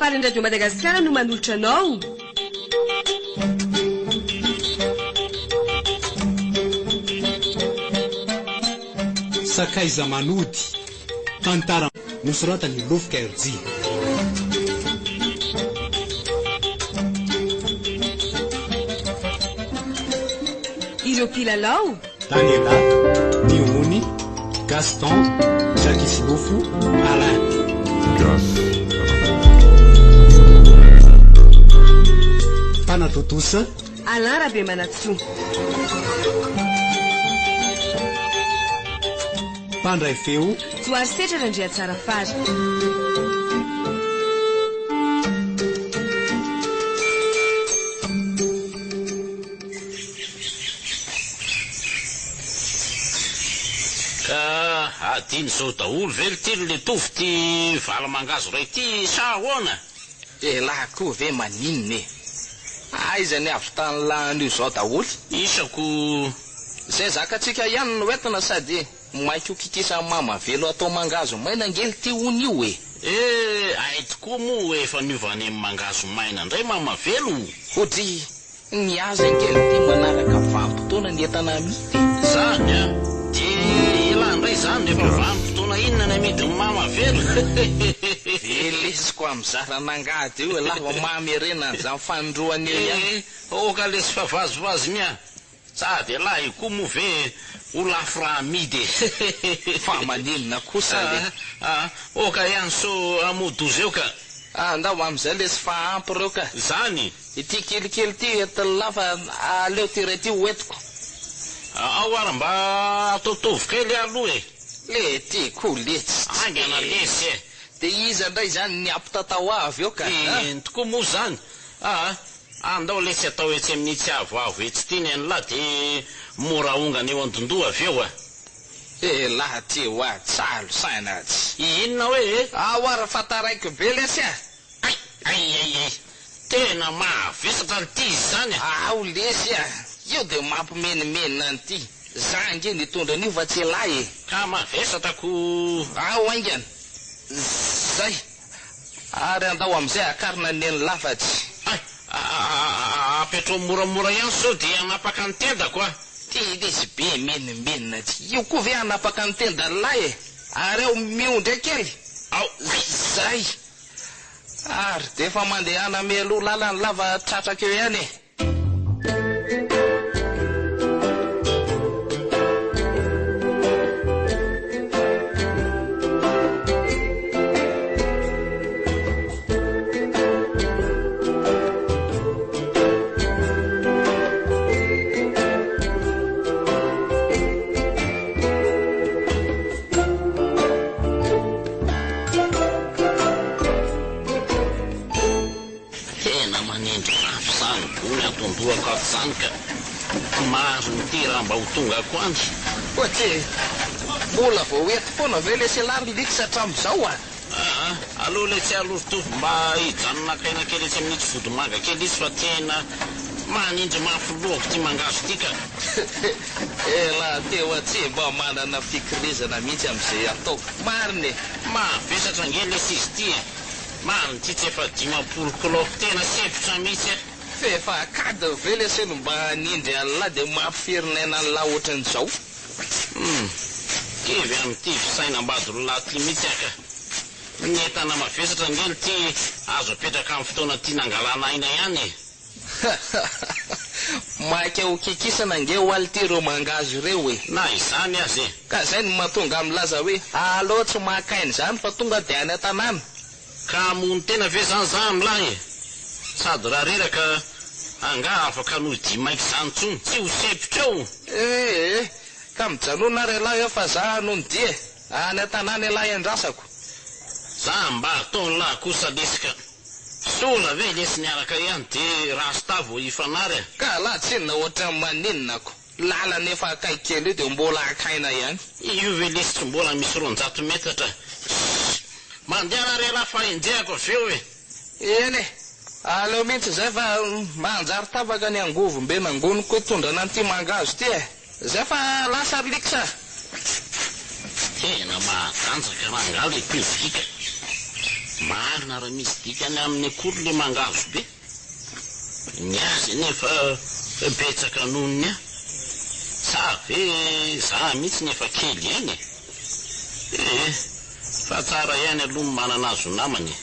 falin'ny Radio Madagasikara no manolotra anao. Sakaiza manody tantara nosoratany Lofika RJ. Ireo mpilalao Daniela, Niomony, Gaston, Jacques Silofo, Alain. Panatotosa, Alain Rabemanatsoa. Pandray feo, Soary Setra Randria Tsara Fary. Adiny zao daholo velo telo le tovy ty vala mangazo ray ty sa ahoana? Laha koa ve maninona e? Aiza ny avy tany lan'io zao daholo? Isako Zay zakatsika ihany no entina sady mainky ho kikisa mama velo atao mangazo maina ngely ty on'io e. Ay tokoa moa efa niovany amin'ny mangazo maina indray mama velo. Hody ny aza ngely ty manaraka vanim-potoana ny entana mity. Zany a, de ilandray zany rehefa vanim-potoana inona ny amidy mama velo. Velesiko amizara nangady io laha mamy rena an'izany fanindroany io ihany. Oka lesy fa vazovazy mia. Sady lahy koa moa ve ho lafo raha amidy e. Fa maninona kosa le. Oka ihany so amodozy eo ka. Andao amizay lesy fa ampy reo ka. Zany. Ity kelikely ty entiny lafa aleo ty ray ty hoentiko. Ao ara mba ataotovy kely aloha e. Le ty ko letsy. Angana lesy e. De iza ndray zany ny ampitatao avy eo ka. Tokoa moa zany. Andao lesy atao etsy amin'ny tsy avoavo etsy ty ny an'la de mora ongany eo an-dondoa avy eo a. Laha ty ho a tsalo saina tsy. Inona hoe? Ahoara fataraiko be lesy a. Ay. Tena mavesatra ty zany. Ao lesy a. Io de mampimenimena an'ty. Zange nitondra an'io fa tsy lahy e. Ka mavesatako. Ao aingana. Zay. Ary andao amizay akarina neny lafatsy. Apetro moramora ihany so de anapaka ny tenda koa. Ty lesy be menimena ty. Io koa ve anapaka ny tenda lahy e. Ary ao miondra kely. Ao. Zay. Ary de fa mandehana melo lalany lava tratraka eo ihany e. Mahazo mitira mba ho tonga ako any. Ohatry mbola vao eto foana ve lesy lary likisa hatramizao a. Aloha le tsy alorotovy mba hijanona kaina kely etsy amin'ny tsy vodomanga kely izy fa tena manindry mafilohako ty mangazo ty ka. Laha teo atsy mba manana fikirizana mihitsy am'izay ataoko. Mariny e. Mavesatra nge lesy izy ty e. Mariny ty tsy efa 10 kiloko tena sepotra mihitsy e. Fefa akady ve lesy no mba nindry an'la de mampifirinena an'la ohatran'izao. Kevy amin'ity fisainam-bady laty mihitsy aka. Ny entana mavesatra ngely ty azo apetraka amin'ny fotoana ty nangalana aina ihany e. Maika ho kikisana nge ho ality reo mangazo reo e. Na izany azy e. Ka zay no mahatonga milaza hoe alô tsy mahakainy zany fa tonga de any an-tanàna. Ka mony tena ve zany zany lahy e. Sady raha reraka anga afaka nody maiky zany tsony tsy ho sepotra eo. Ka mijanona re lahy eo fa za nonody e. Any an-tanàna lahy andrasako. Za mba ataony lahy kosa lesika. Sola ve lesy niaraka ihany de rasta vo ifanary. Ka laha tsinona ohatra maninonako. Lalana efa akaiky kely io de mbola akaina ihany. Io ve lesy mbola misy 200 metatra. Mandeha re laha fa enjehako aveo e. Eny aleo mihitsy zay fa manjary tapaka ny angovombe nangony koa tondrana an'ty mangazo ty e. Zay fa lasa likisa. Tena mahatanjaka raha ngale pivika. marina raha misy dikany amin'ny akory le mangazo be ny azy nefa betsaka nonony a sa ve za mihitsy nefa kely eny fa tsara ihany aloha manana azo namany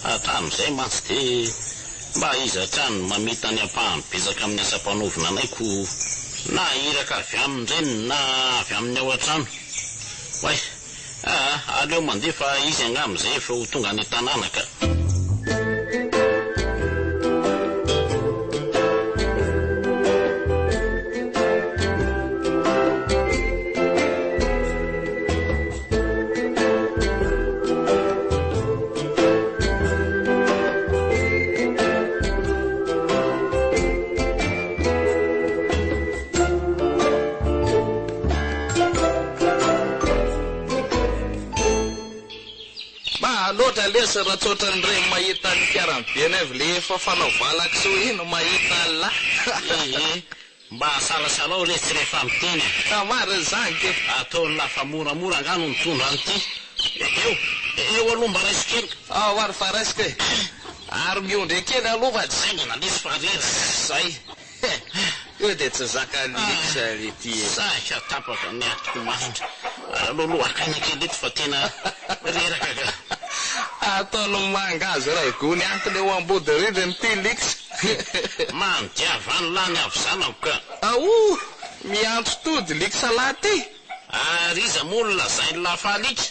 hatramin'izay mantsy de mba izy hatrany mamita ny ampahany betsaka amin'ny asa-panovina anaiko na iraka avy amin'ireny na avy amin'ny ao an-trano way aleo mandeha fa izy angam'izay efa ho tonga ny tanàna ka loatra lesa raha tsotra nireny mahita ny fiaram-beny avy le efa fanao valaka so ino mahita la mba salasalao le tsy rehefa miteny tamary zany ke ataony lafa moramora angano mitondra an'ity eo aloha mba raisy kely ary fa raisiko e ary miondre kely aloha fa zay ny nalisy farera zay io de tsy zaka liksa lety saka tapaka ny atoko masitra alohaloha akanya kely eto fa tena reraka ka ataony mangazo raha igony antony eo ambody rindriny ty lix mandiavany lany avy zanako ka ao miantso tody lix laty ary iza molona zay ny lafalika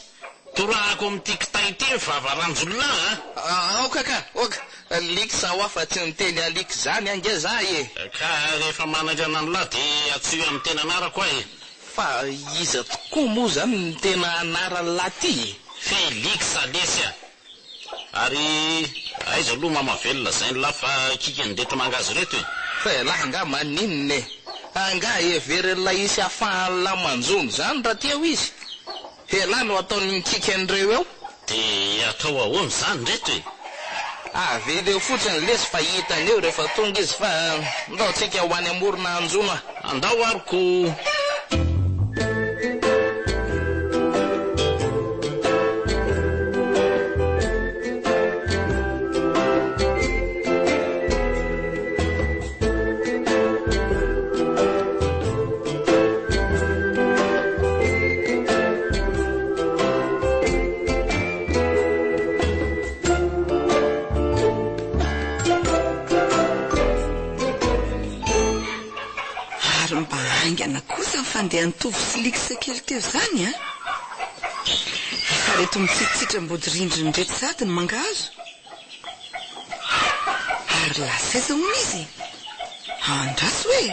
torahako amin'ty kitay ty mivavaranjolona okaka oka lix ao afa tsy niteny alik zany ange za e ka rehefa manadrana ny lahy de atsio amin'ny tena anarako ahy fa iza tokoa moa zany ny tena anarany laty Felix Alessia ary aiza aloha mamavelona zay ny lafa kikany reto mangazo reto e fa laha nga maninone anga everen'la isy afahany la manjony zany raha tia izy hela no ataony mikikanyireo eo de atao ahoany zany reto e aveleo fotsiny lesy fa hitany eo rehefa tonga izy fa ndao tsika ho any amorona anjona andao aroko fandeha nitovy sy liksa kely teo zany fa reto mitsitsitra mbody rindriny reto sady ny mangazo ary lasaiza hono izy andraso hoe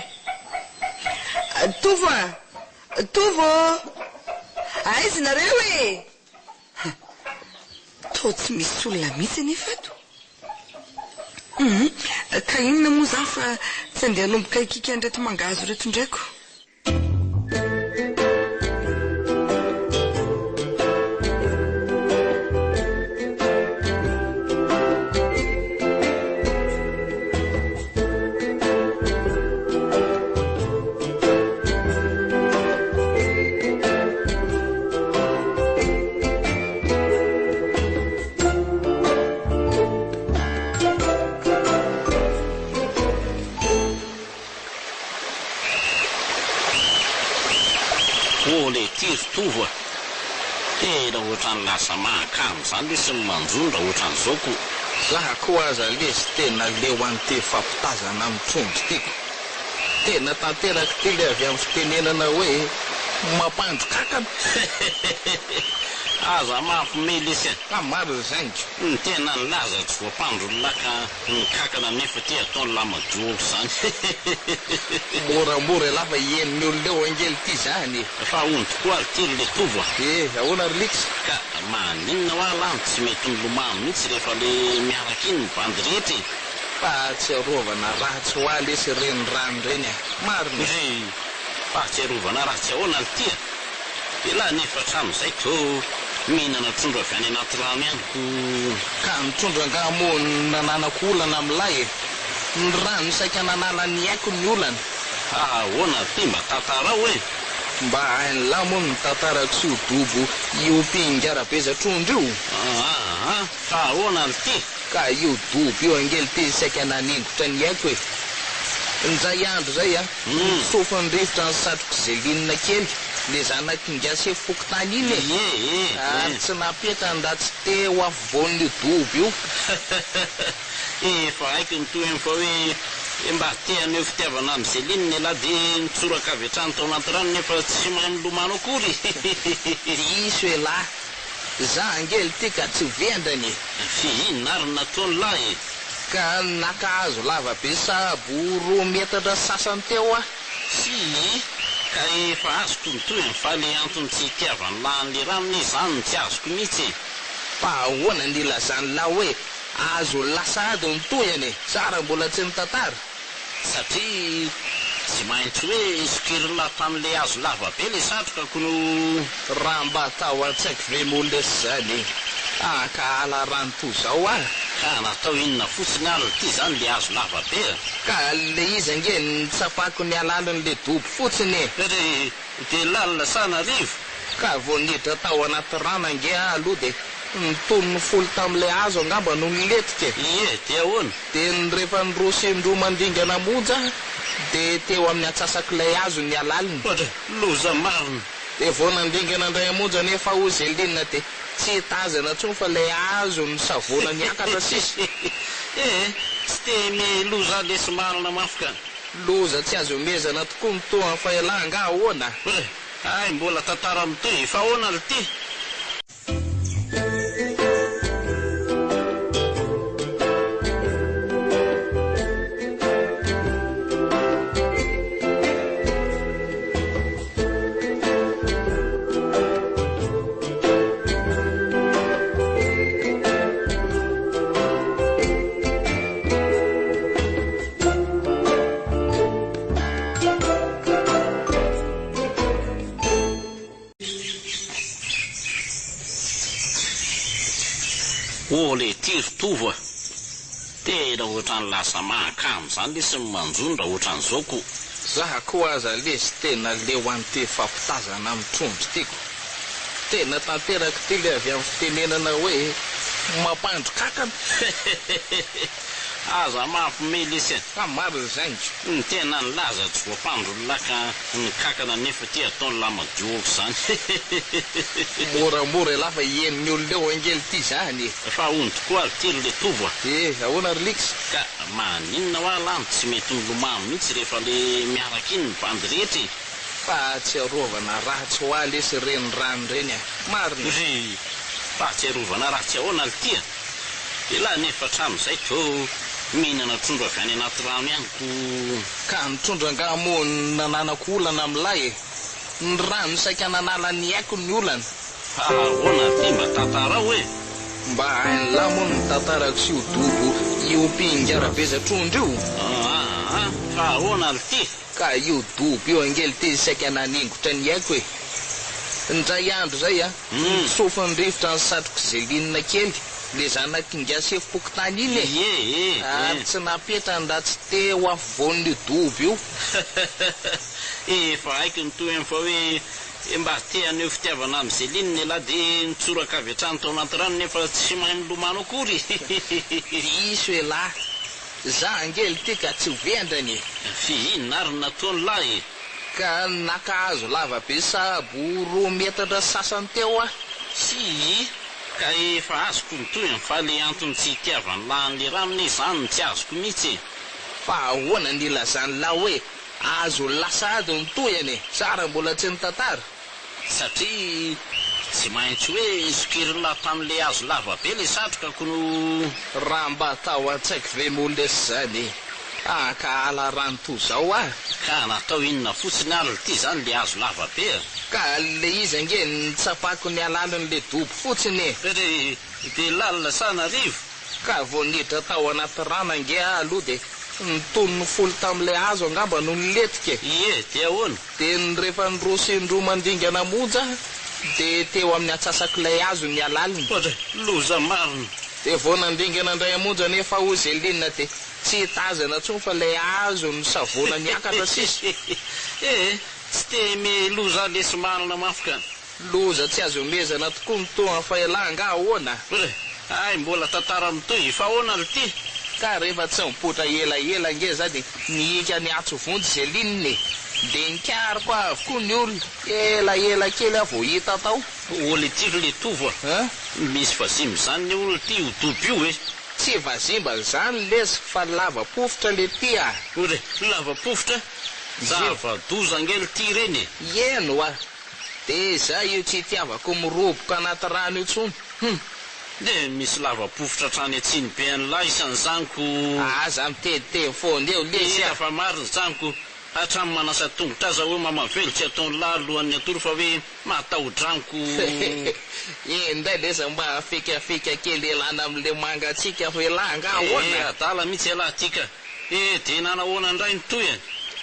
tovo aizy nareo e to tsy misy olona mihitsy nefa to ka inona moa zany fa tsy andeha nomboka ikikany reto mangazo reto ndraiko Tova tena ohatrany lasa mahakamo zany le sy ny manjony raha ohatran'izao ko zaha koa aza lesy tena leo an'ty fampitazana amin'ny trondro tiako tena tanteraka ty le avy amin'ny fitenenana hoe mampandro kakana aza mampimely isy maro zaingo ny tena ny laza tsy voapandro laka ny kakana nefa ty ataony lamajooko zany moramora lafa ieniny olo leo angely ty zany fa ono tokoa ary ty le tovo ahoana ry lix ka maninona ho alany tsy mety milomano mihitsy rehefa le miaraka iny ny bandy rehetra fa tsy arovana ratsy ho aly esy reny rano reny mariny fa tsy arovana ratsy ahoana ny tia de la nefa hatram'izay to mihinana trondro avy any anaty rano ihany ka ny trondro angamo nananako olana amin'ilay ny rano isaika nanala ny aiko ny olana ahoana ty mba tantarao hoe mba hain'la moa ny tantarako sy ho dobo io mpingara-beza trondro io fa ahoana ny ty ka io dobo io angely ty saika nanengotra ny aiko e nzay andro zay a sofa nyrivotra ny satroko zelinina kely le zanaky ngasy fokotany iny e ary tsy napetra nda tsy te ho afovoan'io dobo io efa haiko nytoy fa hoe mba teaneo fitiavana amin'ny zelinina elahy de nitsoraka avy hatrany tao anaty rano nefa tsy mahay milomano akory iso e lahy za angely ty ka tsy vendrany fihinona ary nataony lahy ka nakahazo lava be sabo 2 metatra sasany teo a sy ka efa azoko nytoy fa le antony tsy hitiavany lahan'le ranony izany tsy azoko mihitsy fa ahoana ny lazany la hoe azo lasady nytoyany e sara mbola tsy nitantara satria tsy maintsy hoe isokiryla tamin'le azo lava be le satroka kono raha mba atao an-tsaiko ve molesy zany ka ala rano to zao a ka natao inona fotsiny alina ty zany le azo lava be ka le izy ange nitsapako ny alalin'le dobo fotsiny ry de lalina sanarivo ka vo nidra tao anaty rano ange aloha de nitony folo tam'le azo angamba no niletike de ahoana de rehefa nyrosindro mandingana monja de teo amin'ny atsasak'ilay azo ny alaliny loza marina de vo nandingana ndray amonja nefa o zelinina de tsy tazana tsony fa lay azo ny savona niakatra sisy tsy te me loza lesy marina mafika loza tsy azo mezana tokoa mitoa fa elahy nga ahoana ay mbola tantara mitoy fa ahoana le ty le tirotovo tena ohatrany lasa mahakamo zany le sy manjondra ohatran'izao ko zaha koa aza lesy tena leo an'ty fampitazana amin'ny trondro tiako tena tanteraky ty le avy amin'ny fitenenana hoe mampandro kakana aza mampimely isy fa maro zainjo ny tena nilaza tsy voapandro laka ny kakana nefa ty ataony lamadioko zany moramora elahy fa ieniny olo leo angely ty zany fa ono tokoa ary tilo le tovo ahoana rylix ka maninona ho alany tsy mety milomano mihitsy rehefa le miaraka iny ny bandy rehetra fa tsy arovana ratsy ho aly esy reny rano reny marina fa tsy arovana ratsy ahoana le tia de lahy nefa hatram'izay to mihinana trondro avy any anaty rano ihany ko ka ny trondro angamo nananako olana amilay ny rano saika nanala ny aiko ny olana ahoana ty mba tantara hoe mba hainy lahy moa ny tantarako sy ho dobo io mpingarabe trondro io fa ahoana le ty ka io dobo io angely ty saika nanengotra ny aiko e ndray andro zay a sofa nyrivotra ny satroko zelinina kely le zanaky ngasy fokotany iny ary tsy napetra nda tsy te ho afovoan'io dobo io efa haiko nytoy fa hoe mba teaneo fitiavana amin'ny zelinina elahy de nitsoraka avy hatrany tao anaty rano nefa tsy mahay milomano akory iso elahy za angely ty ka tsy vendrany fihinona ary nataony lahy ka nakahazo lava be sabo 2 metatra sasany teo a sy ka efa azoko nytoy fa le antony tsy hitiavany lahan'le ranony izany tsy azoko mihitsy fa ahoana ny lazany la hoe azo lasady nytoyany sara mbola tsy nitantara satria tsy maintsy hoe isokiryla tamin'le azo lava be le satroka kono raha mba atao an-tsaiko ve molesy zany ka ala rano to zao ka natao inona fotsiny alina ty zany le azo lava be ka le izy ange nitsapako ny alalin'le dobo fotsiny de lalina sanarivo ka vo nidra tao anaty rano ange aloha de nitony folo tam'le azo angamba no niletike de ahoana de rehefa nyrosindro mandingana monja de teo amin'ny atsasak'ilay azo ny alaliny loza marina de vo nandingana ndray amonja nefa o zelinina de tsy tazana tsony fa lay azo ny savona niakatra sisy tsy te me loza lesy marina mafika loza tsy azo mezana tokoa mitoa fa elahy nga ahoana Ay, mbola tantara mitoy fa ahoana ry ty ka rehefa tsy mipotra elaela nge zany niika ny atsovonjy zelininy de nikary koa avokoa ny olona elaela kely avo hita tao ole ty le tovo misy vazimby zany ny olona ty hodoby io e tsy vazimba zany lesy fa lava-pofotra le ty a ore lava-pofotra zava-doza ngely ty reny eno a de za io tsy tiavako miroboka anaty rano io tsony de misy lava-pofotra trany atsiny be an'lahy isan'zaniko aza mitediteny foana eo lesy fa mariny zaniko hatramy manasa tongotra aza hoe mamavelo tsy ataony lahy alohan'ny atory fa hoe matahodraniko indray lesa mba afikafika kely elana am'le mangatsika fa elanga ahoana adala mihitsy elahy tika de nanahoana indray ny toy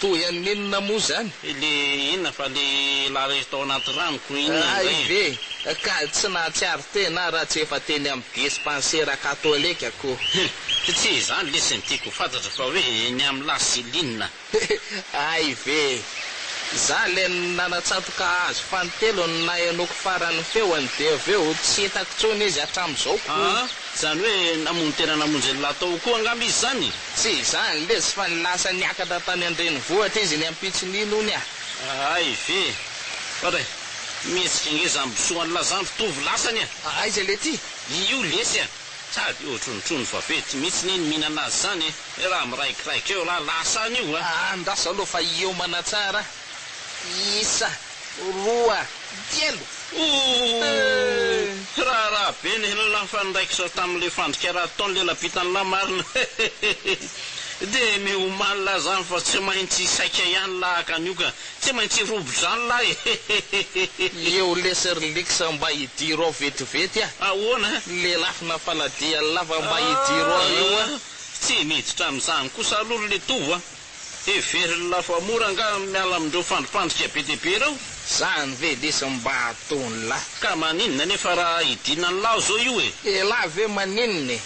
toy amin'inona moa zany le inona fa le laha rehetra tao anaty ranoko ay ve ka tsy nahatsiary tena raha tsy efa teny amin'ny dispensaire katolika ko tsy zany lesy ny tiako fantatra fa hoe ny amin'ny lasilinina ay ve za le nanatsatoka azo fantelo naenoko farany feoany de aveo tsy hitako tsony izy hatram'izao ko zany hoe namono tena namonjy ny latao koa angamba izy zany tsy zany lesy fa nilasa niakatra tany andrenivohatra izy ny ampitsin'ino ony ay ve fare mihetsika nge zambosoany lazandro tovy lasany aiza le ty io lesy sady ohatronotronony fa vety mihitsy neny mihinana azy zany raha miraikiraika eo laha lasany io andasa aloha fa eo manatsara isa roa telo raha be ny lafa ndraikisa tam'le fandrika raha taony le lapitany lamarina de miomalina zany fa tsy maintsy saika ihany lahaka an'io ka tsy maintsy robo zany lahy eo leserliksa mba hidiro ao vetivety ahoana le lafina faladia lava mba hidiro ao io tsy miditra am'izany kosa aloha le tovo every lafa mora nga miala amindreo fandropandrika be dehibe reo zany ve lesy mba atony lahy ka maninona nefa raha hidina ny lao zao io lahy ve maninony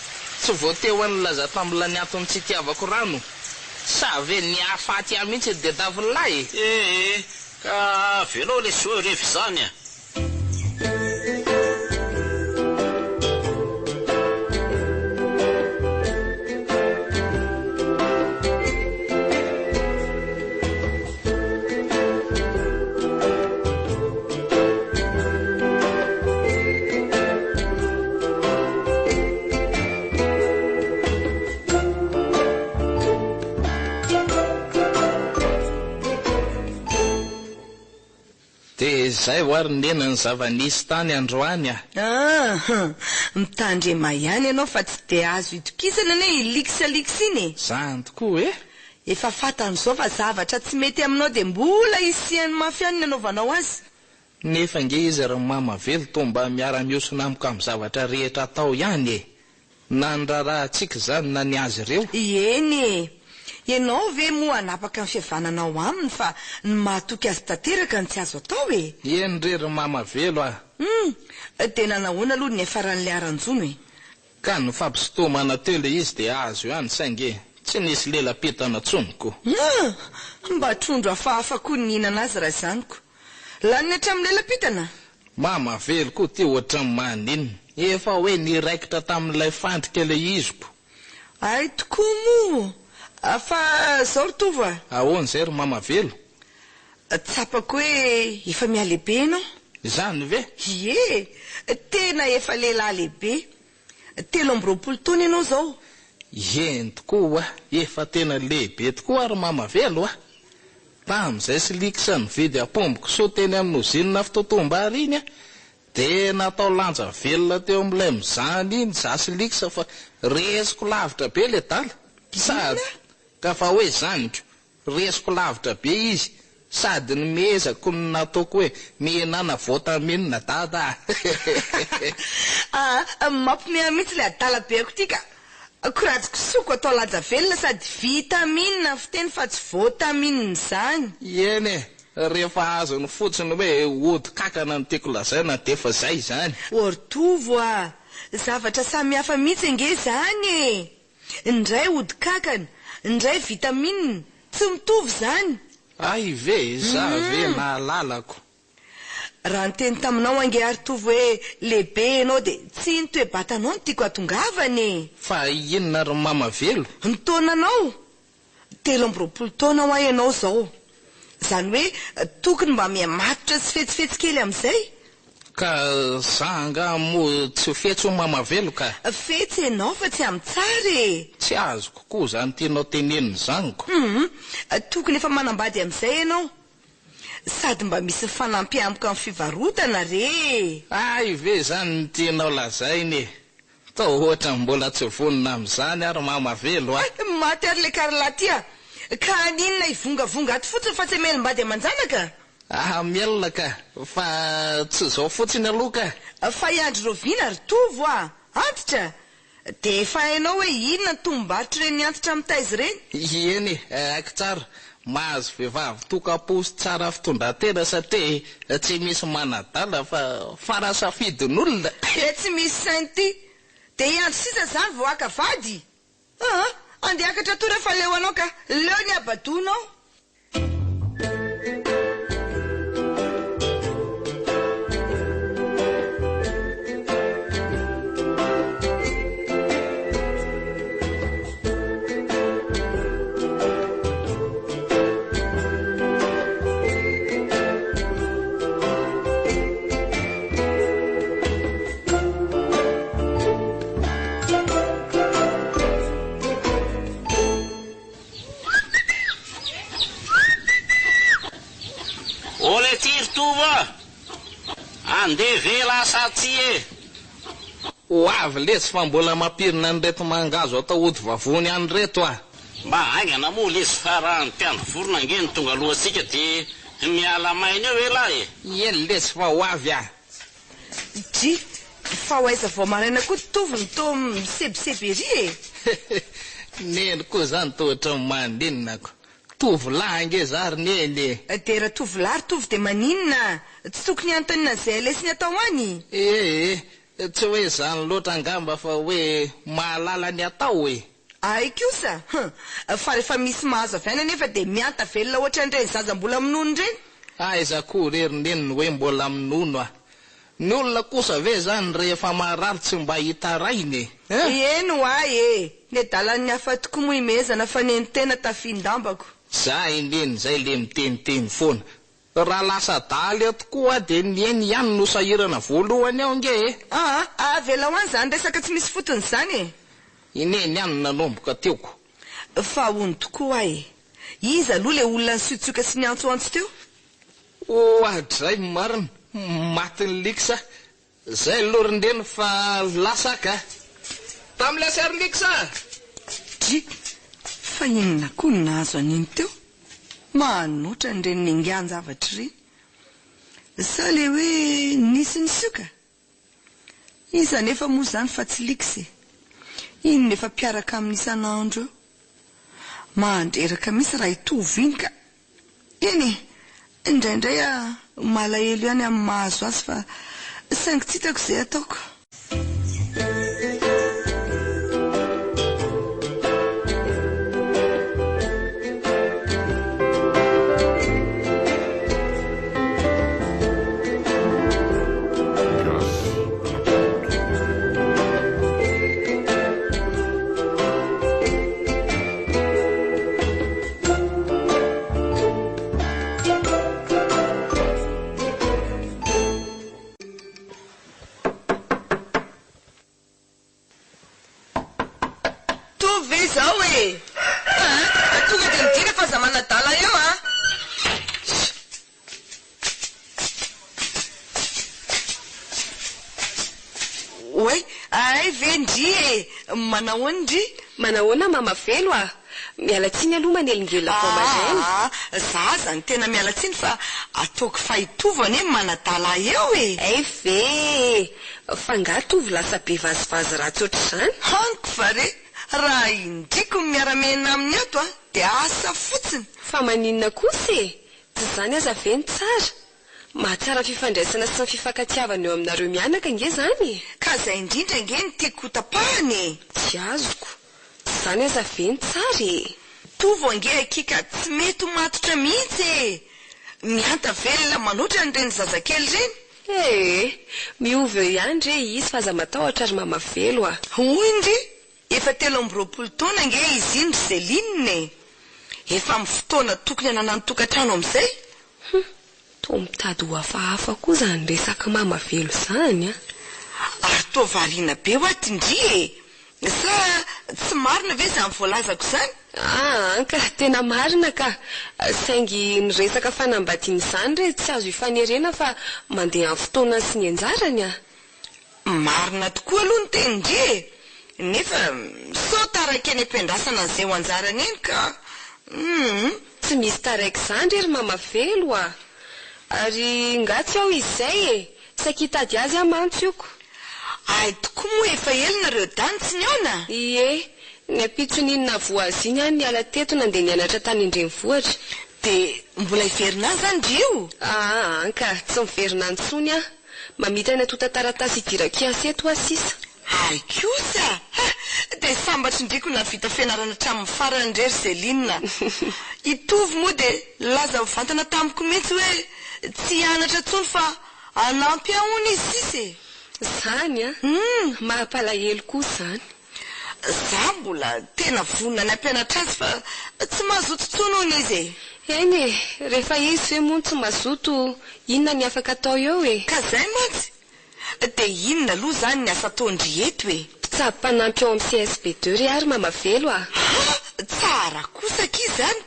tsy voateo any laza tam'lany atony tsy tiavako rano sa ve niafaty a mihitsy de davilahy ka velao le so revy zany zay hoary nena ny zava-nisy tany androany mitandre mahany ianao fa tsy de azo itokisana ne iliksaliksa iny zany tokoa efa fatan'izao fa zavatra tsy mety aminao de mbola isiany mafy any nanaovanao azy nefa nge izy ry mamavelo tomba miara-miosona amiko amin'ny zavatra rehetra atao ihany na ny raharahantsika zany na ny azy ireo eny ianao ve moa anapaka ny fihavananao aminy fa ny mahatoky azy tanteraka ny tsy azo atao eny rery mamavelo tena nahoana aloha ny efaran'le aranjono ka ny fampistomana teo le izy de azo ihany sainge tsy nisy lela-pitana tsoniko mba trondro afahafa koa ny hinana azy raha zaniko lany hatramin'ny lela-pitana mamavelo koa ty ohatran'ny maninona efa hoe niraikitra tamin'ilay fandrika le iziko ay tokoa moa fa zao ry tovo ahoana zay ry mamavelo tsapako hoe efa mialehibe ianao zany ve tena efa lehilahy lehibe 13 taona ianao zao eny tokoa efa tena lehibe tokoa ary mamavelo tam'izay sy likisa nividy apomboko so teny amin'ny ozinina fitotombary iny de natao lanja velona teo amin'ilay mizany iny za sy likisa fa resiko lavitra be le dala sady ka fa hoe zaniko resiko lavitra be izy sady ny mezako ny nataoko hoe mihinana votaminina dada mampomea mihitsy le adala be ko tika koratsiko soko atao lanja velona sady vitamina fiteny fa tsy votaminina zany eny rehefa azo ny fotsiny hoe ody kakana ny tiako lazaina de fa zay zany ortovo zavatra samy hafa mihitsy nge zany indray ody kakana indray vitamina tsy mitovy zany ay ve za ve nahalalako raha nyteny taminao ange ary tovy hoe lehibe ianao dia tsy nitoebatanao no tiako atongavany. Fa inona ry mamavelo? Ny taonanao 13 taona ho ahy ianao zao. Zany hoe tokony mba miamatotra sy fetsifetsy kely amin'izay. Ka zanga mo tsy fetsy ho mamavelo ka? Fetsy ianao fa tsy amin'tsara. Tsy azo kokoa zany tianao teneniny zaniko. Tokony efa manambady amin'izay ianao. Sady mba misy fanampiamboka amin'ny fivarotana re. Ay ve zany tianao lazainy. Tao ohatra mbola tsy vonona amin'izany ary mamavelo a. Maty ary le karalatia. Ka aninona ivongavonga ato fotsiny fa tsy melim-bady aman-janaka. Mielona ka, fa tsy zao fotsiny aloha ka. Fa iandry Rovina ry tovo a. Antitra. Dia efa hainao hoe inona tombarotra ireny antitra amin'ny taizy ireny. Eny, aiko tsara. Mahazo vehivavy toka-posy tsara fitondran-tena satria tsy misy manadala fa fara safidin'olona. Tsy misy sainty. Dia iandry sisa zany vao aka vady. Andeha akatra to rehefa leo anao ka leo ny abadonao. Andeha vela satsy e. Ho avy lesy fa mbola mampirina an'ireto mangazo atao ody vavony an'ireto a. Mba aingana moa lesy fa raha ny mpiandro vorona nge ny tonga alohantsika dia miala maina eo elahy e. Eny lesy fa ho avy a. Dry, fa ho aiza vao maraina koa tovy to misebiseby ery e. Neny koa zany tohatra mandinonako. Tovolahy nge zary neny. Dia raha tovolahy tovy dia maninona? Tsy tokony antonina izay lesiny atao any. Tsy hoe zany loatra angamba fa hoe mahalala ny atao e. Ay kosa. Fa rehefa misy mahazo avy any nefa dia mianta velona ohatra an'ireny zaza mbola minono ireny. Aiza koa rerineny hoe mbola minono a. Ny olona kosa ve zany rehefa marary tsy mba hitarainy e. Eno ay e. Ny adalan'ny hafa tokoa moa imezana fa neny tena tafindambako. Za indeny zay le miteniteny foana. Raha lasa daly tokoa dia nieny ihany no sahirana voalohany ao nge e. Avela ho any zany resaka tsy misy fotony zany e. Ineny ihany nanomboka teoko. Fa hony tokoa ay. Iza aloha le olona nysoitsoka sy niantsoantso teo? Adray marina. Matiny liksa. Zay lorindeny fa lasaka. Tamile sery liksa. Dry, fa inona koa ny nahazo aniny teo? Manotra ny reny ningiany zavatra ireny. Sa le hoe nisy ny soka? Iza nefa moa zany fa tsy likse. Iny nefa mpiaraka amin'ny isan'andro eo. Mandreraka misy raha hitovy iny ka. Eny, indraindray malahelo ihany amin'ny mahazo azy fa saingy tsy hitako izay ataoko. Manahoana mamavelo a? Mialatsiny aloha manelingela vao maraina. Za zany tena mialatsiny fa ataoko fahitovana e manadala eo e. Ve, fa nga tovy lasa be vazivazy ratsy ohatr'izany. Haniko fa re, raha indriko miara-mena amin'ny ato dia asa fotsiny. Fa maninona kosa e? Tsy zany aza ve ny tsara? Mahatsara fifandraisana sy ny fifankatiavana eo aminareo mianaka nge zany. Ka zay indrindra nge ny tiako tapahany. Tsy azoko. Zany aza ve ny tsara e? Tovo ange akika tsy mety matotra mihitsy e. mianta velona manoatra nyreny zazakely reny miovy eo ihany re izy fa aza matahotra ary mamavelo a hoy ndre efa 13 taona nge izy iny Zeline efa amin'ny fotoana tokony anana ny tokantrano amin'izay to mitady ho hafahafa koa zany resaka mamavelo zany a ary to variana be ho atindri sa tsy marina ve zany voalazako zany ka tena marina ka saingy ny resaka fanambadiany zany re tsy azo ifanerena fa mandeha amin'ny fotoana sy ny anjarany a marina tokoa aloha ny tenindri nefa sao taraka eny ampiandrasana an'izay ho anjarany eny ka tsy misy taraiky zany rery mamavelo a ary ngatsy ao izay sakitady azy amantsioko ay tokoa moa efa elinareo dany tsy niona ny apitsoninina voaziny any niala teto nandeha nianatra tany indrenivohitra de mbola iverina zany drio ka tsy miverina antsony a mamita ny atota taratasy idirakiasy eto asisa ay kosa de sambatry ndriko navita fianarana hatramin'ny farany rery Zeline itovy moa de laza vantana tamiko mihitsy hoe tsy hianatra tsony fa anampy ahony izy sisy zany a mahampalahelo koa zany za mbola tena vonona ny ampianatra azy fa tsy mazoto tsony hony izy eny rehefa izy hoe moa tsy mazoto inona ny afaka atao eo ka zay mantsy de inona aloha zany ny asa ataondry eto tsapy mpanampy ao amin'ny CSB2 ry ary mamavelo a tsara kosa ki zany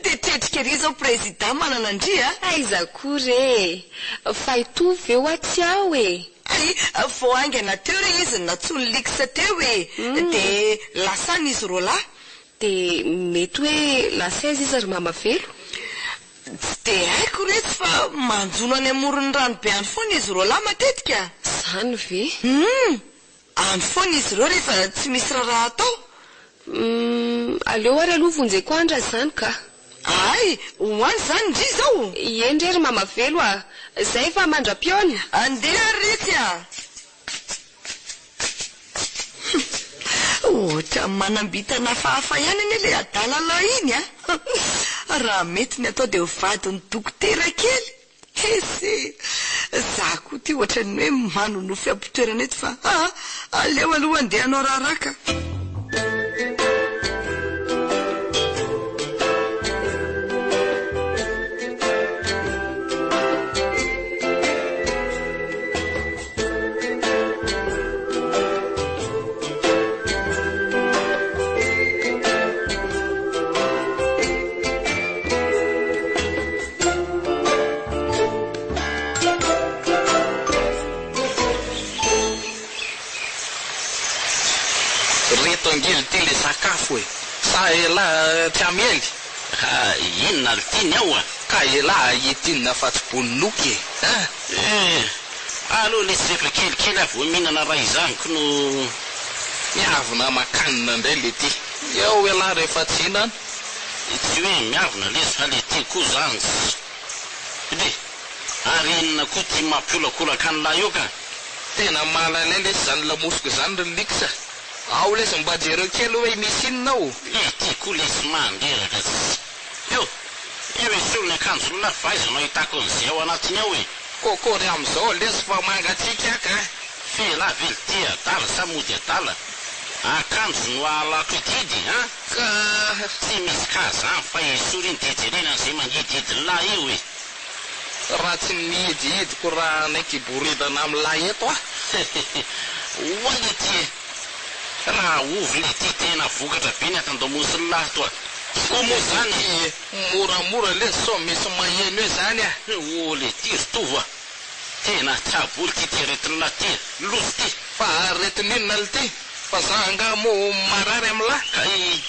de tetrika ry zao président manana andri aiza koa re fa itovy eo atsy ao vao aingana teo re izy natsony liksa teo de lasana izy roa lahy de mety hoe lasaiza izy ary mamavelo tsy de haiko retsy fa manjono any amorony rano be any foana izy roa lahy matetika zany ve any foana izy reo rehefa tsy misy raha atao aleo ary aloha vonjeko andra zany ka ay hoany zany ndry zao endrery mamavelo a zay fa mandra-piona andeha retsy ohatra manambitana fahafa ihany ane le adalala iny raha mety ny atao de vady ny dokotera kely esy za koa ty ohatra ny hoe manonofy ampitoerana eto fa aleo aloha andeha anao raharaka angely ty le sakafo sa ela ty amely inona ry tiny ao ka ela itinina fa tsy boninoky aloha le tsy rehefa kelikely avy mihinana raha izaniko no miavina makanina indray le ty eo ela rehefa tsy hinana tsy hoe miavina lezy fa le ty koa zany de ary inona koa ty mampiolakolaka an'lahy io ka tena mahalalay lesy zany lamosiko zany ry liksa ao lesy mba jereo kely hoe misy inona ao ty koa lesy manderaka eo esolony akanjo lona fahaizanao hitako an'izay ao anatiny ao kokory am'izao lesy fa mangatsika aka fela vely ty adala sa mody adala akanjo no ahalako ididy ka tsy misy kazany fa esoliny de jerena an'izay mangididy lahy io raha tsy nihidihidyko raha naiky boridana amin'ny lahy eto oale ty raha ovy le ty tena vokatra be ny atandomosy ny lahy toa ko moa zany moramora le so misy maheno hoe zany ole ty ritovo tena tsaboly ty ty aretin'ny lahy ty losy ty fa aretin'inona le ty fa za nga mo marary amin'ny lahy ka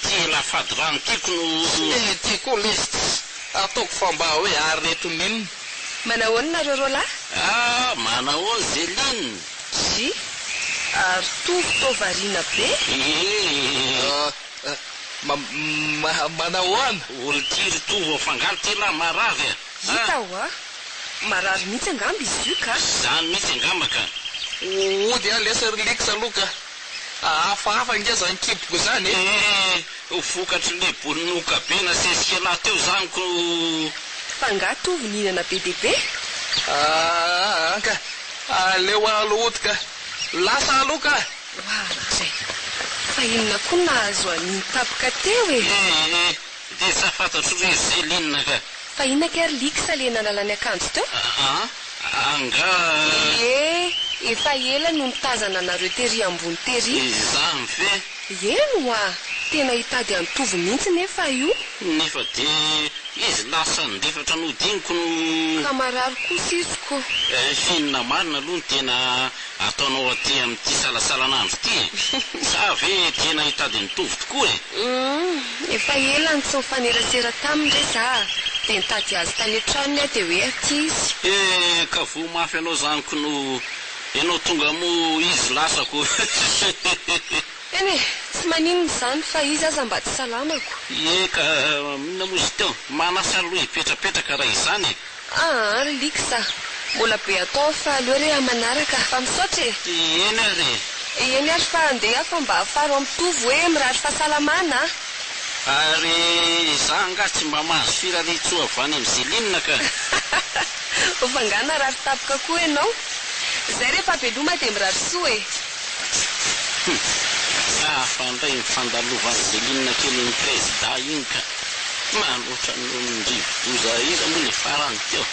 ty lafady rano tyko no ty koa lesy ataoko fa mba hoe aretin'inona manahoana nareo lahy manahoana Zeline zy ary to variana be manahoana olo ty ritovo fangalo ty lahy marary hita marary mihitsy angamba izy io ka zany mihitsy angamba ka ody lesa liksa aloha ka hafahafa nge zany kiboko zany vokatry le boninoka be nasesika lahy teo zany ko fa ngatovy nihinana be dia be. Ka aleo aloto ka lasa aloha ka. Zay fa inona koa nahazo an'iny tapaka teo e. Dia sa fantatro hoe Zelinina ka. Fa inona kary liksa le nanalany akanjo teo? Anga efa ela no nitazana nareo tery ambony tery. izany ve? Eno tena hitady antovy mihitsy nefa io. Nefa dia izy lasa nidefatra nodiniko no kamarary kosa iziko. Finina marina aloha no tena ataonao aty amin'ity salasalanandro ity. Sa ve tena hitady nitovy tokoa e? Efa ela ny tsy mifanerasera taminy re za dia nitady azy tany an-tranony dia hoe aty izy. Ka vo mafy anao zaniko no ianao tonga mo izy lasako. Eny tsy maninona izany fa izy aza mba tsy salamako. Ka minona mozy teo manasa aloha hipetrapetraka raha izany. Liksa mbola be atao fa aleo re amanaraka fa misaotra e. Eny ary eny ary fa andeha fa mba afaro amitovy hoe mirary fahasalamana. Ary za nga tsy mba mahazo firaritsoa avy any amin'ny Zelinina ka. Fa nga narary tapaka koa ianao. Zay rehefa veloma dia mirary soa e. Fandray mifandalovan'ny Zelinina kely ny presida iny ka manoatra no ndrivodoza izy moa ny farany teo.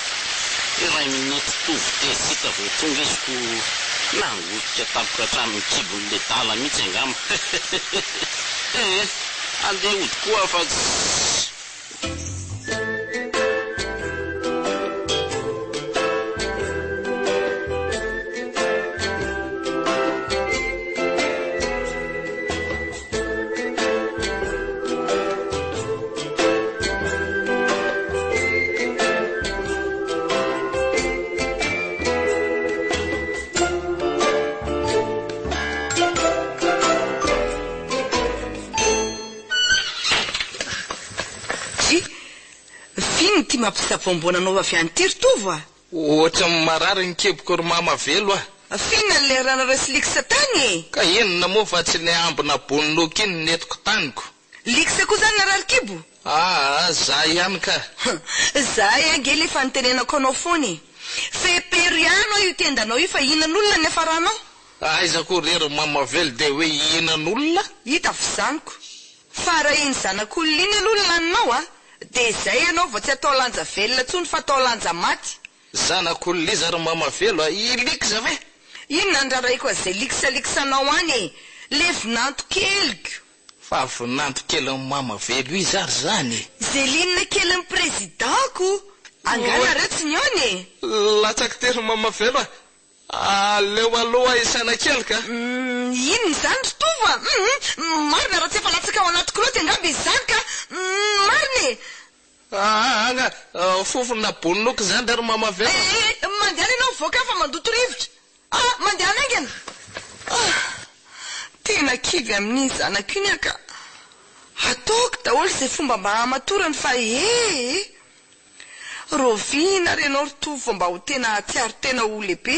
Iray minute tovy dia sita vao tonga iziko nangotika tapoka hatramin'ny kibon'le dala mihitsy angama. Andeha ody koa fa ty mampisabombona anao avy any ty ritovo ohatra marary ny keboko ry mama velo Fina le ranareo sy liksa tany ka enona moa fa tsy le ambina boniloko iny netiko taniko. Liksa koa zany narary kibo? Za ihany ka. Za angely efa nitenenako anao foany. Feperiano io tendanao io fa inan'olona ny afaranao. Aiza korery mama velo dia hoe inan'olona? Hita fizaniko. Fa raha iny zanak'olona iny alolona anao dia izay ianao vao tsy atao lanja velona tsony fa atao lanja maty. Zanak'olona izy ary mama velo iliksa ve? Ino nandraraiko izay liksaliksanao any le vinanto keliko. Fa vinanto kely ny mama velo izy ary zany. Zelinina kely ny presidentko. Angana retsiny ony. Latsaky tery mama velo aleo aloha isana kely ka. Ino izany ritova? Marina raha tsy efa latsaka ao anaty kiloty angamba izany ka. Marina anga fofona boniloko zany ary mama velo. Mandeha ianao voaka fa mandoto rivotra. Mandeha aingana. Tena kivy amin'ny zanako iny ka. Ataoko daholo izay fomba mba hamatorany fa rovina renao ritovo mba ho tena tsiaro tena ho lehibe.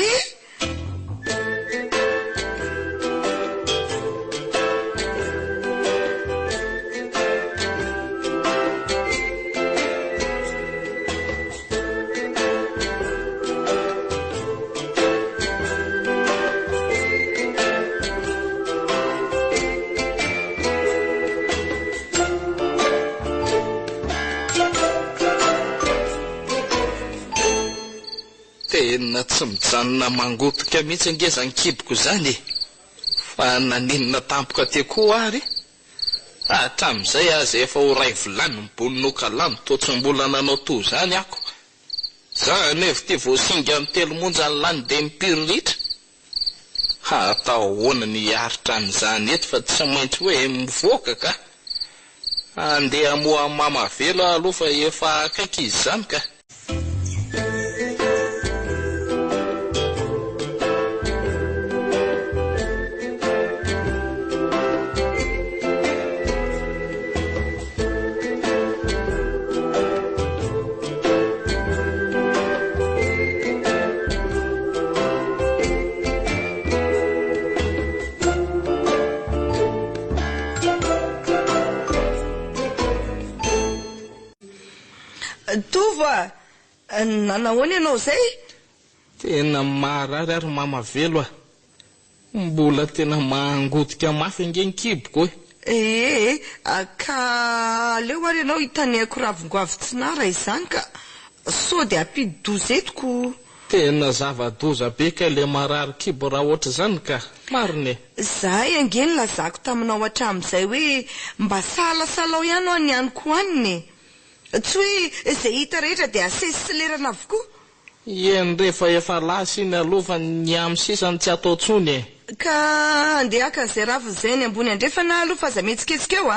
Tena tsy mijanona mangotoka mihitsy angezany kiboko zany fa naninona tampoka te koa ary hatramin'izay aza efa ho ray volany miboninoka lany toatsim-bola nanao to zany ako zany evy ty voasinga amin'ny telo monja ny lany dia mipiriritra atao hoana ny aritra an'izany eto fa tsy maintsy hoe mivoaka ka andeha moa mama velo aloha fa efa akaiky izy zany ka. Tova, nanahoana ianao zay? Tena marary ary mamavelo mbola tena mangotika mafy ange kiboko ka leo ary ianao hitaneko ravongoavy tsinara izany ka sao dia ampidi-doza etiko. Tena zava-doza be ka le marary kibo raha ohatra zany ka marine. Zahay ange nilazako taminao hatramin'izay hoe mba salasalao ihany ho nianiko aniny. Tsy hoe izay hita rehetra dia asesiselerana avokoa. Eny rehefa efa lasa iny aloha fa ny amin'ny sisany tsy atao tsony ka andeha aka izay ravo izay ny ambony andrefana aloha fa aza metsiketsika eo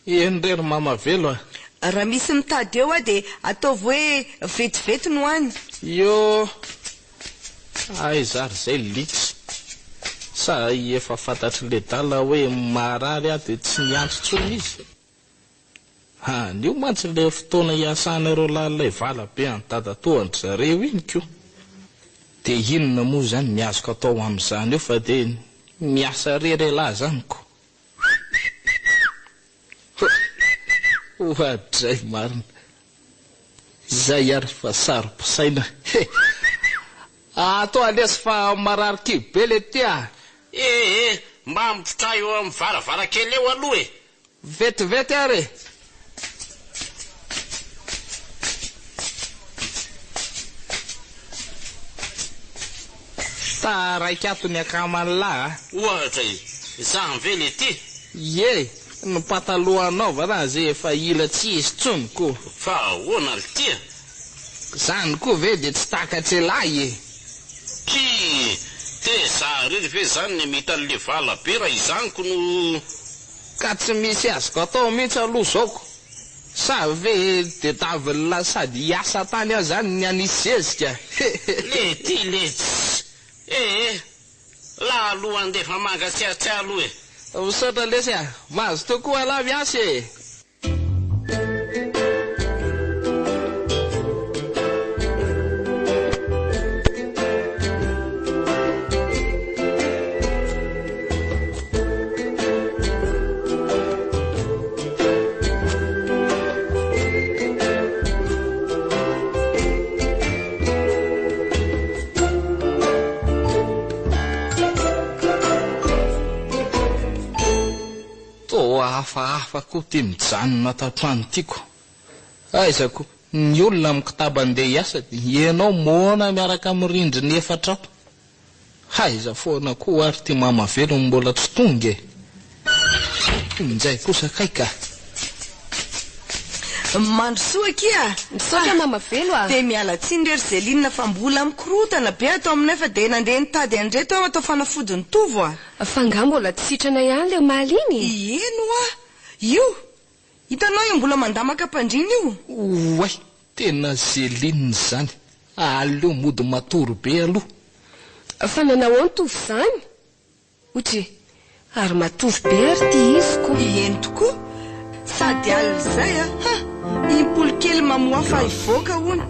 eny rery mamavelo raha misy mitady eo dia ataovy hoe vetivety no any. Yo ay zary zay litsy sa efa fantatry le dala hoe marary dia tsy niantso tsony izy. Nio mantsy le fotoana iasanareo lalilay vala be antadatoandry zareo iny ko. Dia inona moa zany miazoko atao amin'izany eo fa dia miasa rerelahy zany ko. Ohatray marina. Zay ary fa sarom-pisaina. Atao alesy fa marary kibe le tia. Mba mipitra eo amin'ny varavarakely eo aloha Vetivety ary. Raika atony akamanlahy ohatra izany ve le ty? Ye, ny pataloha anaova raha zay efa ila tsy izy tsony ko. Fa ahoana ry tia? Zany ko ve dia tsy takatra lahy Zahary ve zany ny mita le vala be raha izany ko no ka tsy misy azoko atao mihitsy aloha zaoko. Sa ve dia tavela sady hiasa tany aho zany ny anisy zezika. Le ty le la aloha andefa mangatsiatsy aloha Misaotra lesy mahazo tokoa la miasa hafahafa ko ty mijanona tatrano tiako. Aizako ny olona amin'ny kitaba andeha hiasa dia ianao moana miaraka amin'ny rindriny efatra ao. Haiza foana koa ary ty mamavelo mbola tsy tonga injay kosa kaika. Mandrosoa kia. Misaotra mamavelo dia miala tsiny ry Zelinina fa mbola mikorotana be atao aminay fa dia nandeha nitady andreto aho atao fanafodiny tovo fa ngah mbola tsy sitrana ihany le omaly iny. Eno io hitanao io mbola mandamaka mpandriny io. Oay, tena Zelinina zany. Aleo mody matory be aloha. Fa nanao tovy zany otry ary matovy be ary ty izy ko. Eny tokoa sady alina izay impolokely mamoafa ivoaka hono.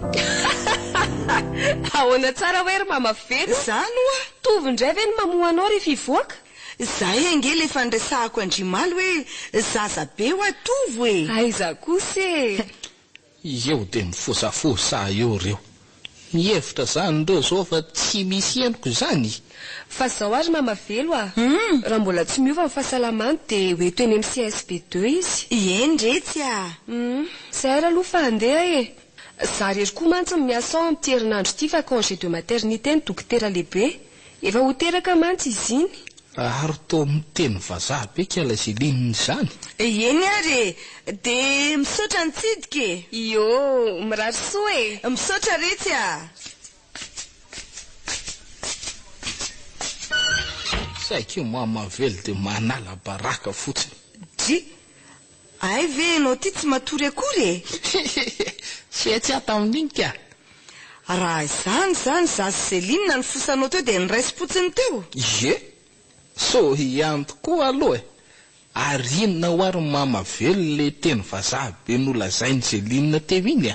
Ahoana tsara hoe ry mamavelo zany tovy indray ve ny mamoa anao rehefa ivoaka? Zahay ange le fandresahako andrimaly hoe zaza be ho atovo aiza kosa eo dia mifosafosa eo reo. Mihevitra zany reo zao fa tsy misy henoko zany. Fa zao ary mamavelo raha mbola tsy miova ny fahasalamany dia hoeto eny amin'ny CSB2 izy. Eny retsy zay ary aloha fa andeha za rery koa mantsy miasa ao amin'ny herinandro ity fa congé de maternité ny dokotera lehibe efa ho teraka mantsy izy iny. Ary to miteny vazaha be kala Zelinina zany. Eny ary dia misaotra nitsidika Yo mirary soa misaotra retsy saiko mamavelo dia manala baraka fotsiny. Ay ve anao ty tsy matory akory sy tsy ata amin'iny ka. Raha zany zaza Zelinina ny fosanao teo dia niraisi-potsiny teo. So hianto koa aloha ary inona ho ary mamavelo le teny vazaha be nolazainy Zelinina teo iny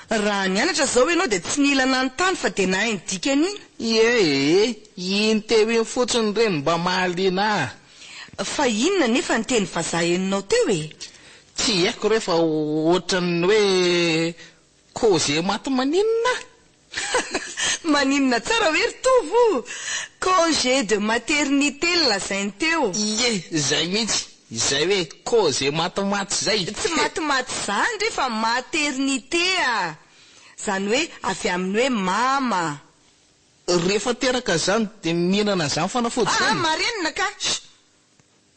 raha nianatra zao ianao dia tsy nila nanontany fa dia nahay nydikany iny. Iny teo iny fotsiny reny mba mahaliana fa inona nefa ny teny vazaha eninao teo Ty haiko rehefa ohatrany hoe cause maty maninona. Maninona tsara hoe ritovo congé de maternité lazainy teo. Ie, zay mihitsy. Izay hoe cause matimaty zay. Tsy matimaty zany rehefa maternité a. Zany hoe avy amin'ny hoe mama. Rehefa teraka zany de mihinana zany fanafody zany. Marenina ka.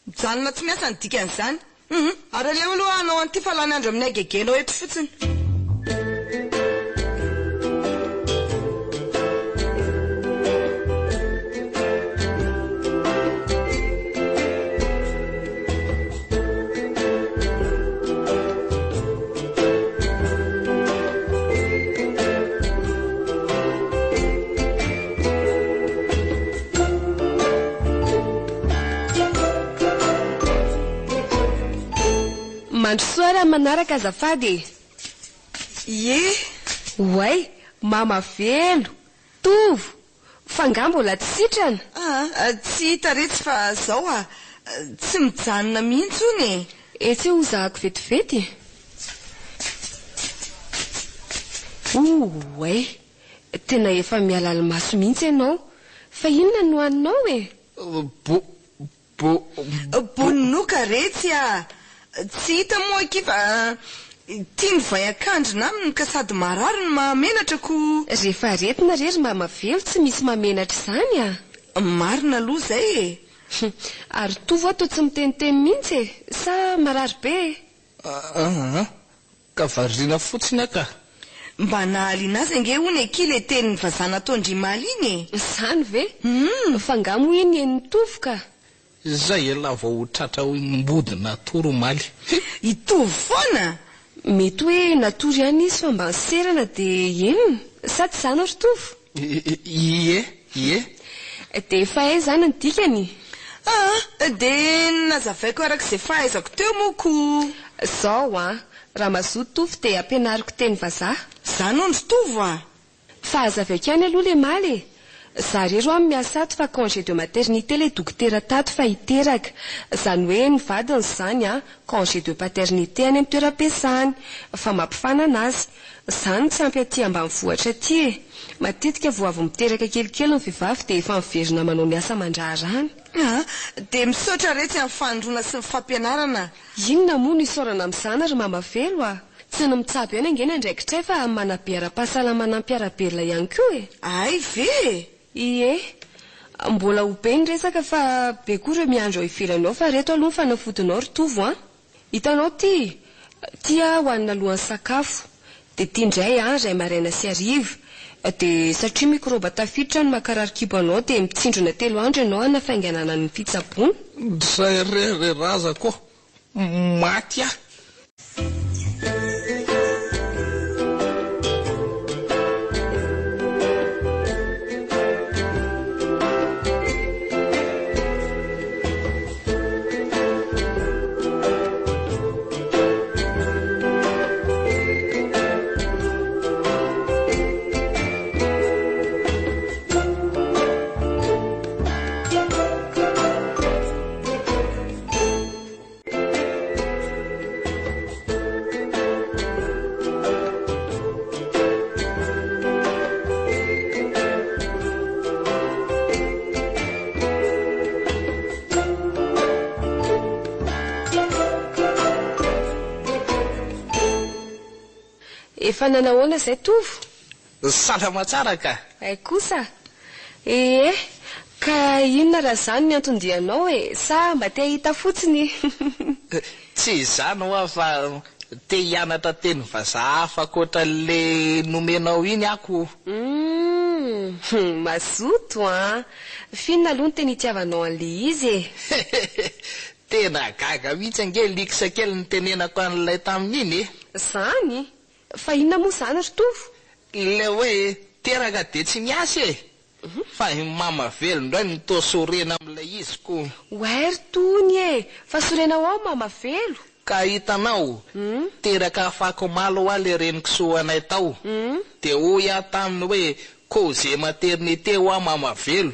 Mijanona tsy miasa ny dikan'izany. Ary aleo aloha anao an'ity fa lany andro amin'ny agegenao eto fotsiny. Mandrosoa raha manaraka azafady. Ie. Way, mama velo, tovo, fa nga mbola tsy sitrana. Tsy hita retsy fa zao tsy mijanona mihitsy ony. Etsy ho zahako vetivety. Way, tena efa mialala maso mihitsy ianao. Fa inona no aninao e? Bononoka retsy tsy hita moa kifa tia mivay akandrina aminy ka sady marary ny mahamenatrako. Rehefa retina rery mama velo tsy misy mahamenatra izany marina aloha zay e. Ary tovo ato tsy miteniteny mihitsy e. Sa marary be? Ka variana fotsiny aka. Mba nahaliana azy ange hono eky le tenin'ny vazana Tondrimaly iny. Zany ve? Fa nga mo iny eny tovo ka. Zay la vao tratra hoe mbodina toromaly. Itovo foana. Mety hoe natory ihany izy fa mba serana de enina. Sa tsy zany ry tovo? Ie. De efa ay zany ny dikany. De nazavaiko arak'izay fahaizako teo moko. Zao raha mazoto tovo de ampianariko teny vazaha. Zany ondry tovo Fa azavaiko ihany aloha le maly. Zareo amin'ny miasa ato fa congé de maternité le dokotera tato fa hiteraka. Zany hoe ny vadiny zany congé de paternité any amin'ny toeram-piasany fa mampifana anazy. Zany tsy ampy aty ambanivohitra aty e. Matetika vao avy miteraka kelikely ny vehivavy de efa miverina manao miasa mandrarany. De misaotra retsy amin'ny fandrona sy ny fampianarana. Inona moa no isaorana amin'izany ary mama velo Tsy ny mitsabo eny angena ndraikitray fa manabe ara-pahasalamana ny mpiarabelona ihany koa e. Ay ve? Ie, mbola ho be ny resaka fa be koa ireo miandro ivelanao fa reto aloha fanafodinao ry tovo Hitanao tia hoanina alohan'ny sakafo. De tia indray ray maraina sy hariva. De satria mikroba tafiditra no makarary kibanao de mitsindrona 3 andro ianao anafainganana ny fitsaboana. Zay raza koa maty Efa nanahoana zay tovo? Salama tsara ka. Ay kosa. Ka inona raha zany ny antondianao sa mba te hita fotsiny? Tsy izany hoa fa te hianatra teny vazaha hafa ankoatran'le nomenao iny ako. Mazoto Finna aloha ny teny hitiavanao an'le izy Tena gaga mihitsy ange likisa kely ny tenenako an'ilay tamin'iny Zany? Fa inona moa zany ry tovo? Le hoe teraka de tsy miasa fa mama velo ndray ny to sorena amin'ilay izy ko. Ry tony fa sorenao ao mama velo. Ka hitanao teraka afako malo le reniko anay tao de hoy taminy hoe congé maternité ho mama velo.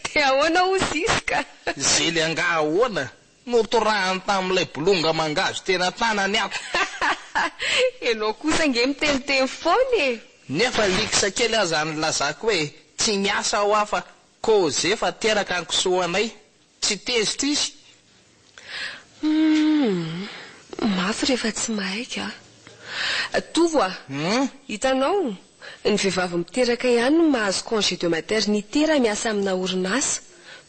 Te ahoana ho ziska? Zely anga ahoana? notorahany tamin'ilay bolonga mangazo tena tanany ako. Ianao kosa nge miteniteny foana e. Nefa likisa kely aza nylazako hoe tsy miasa ho afa koze fa teraka ankisoanay. Tsy tezitra izy. Mafy rehefa tsy mahaika. Tovo hitanao, ny vehivavy miteraka ihany no mahazo congé de maternité raha miasa amina orinasa.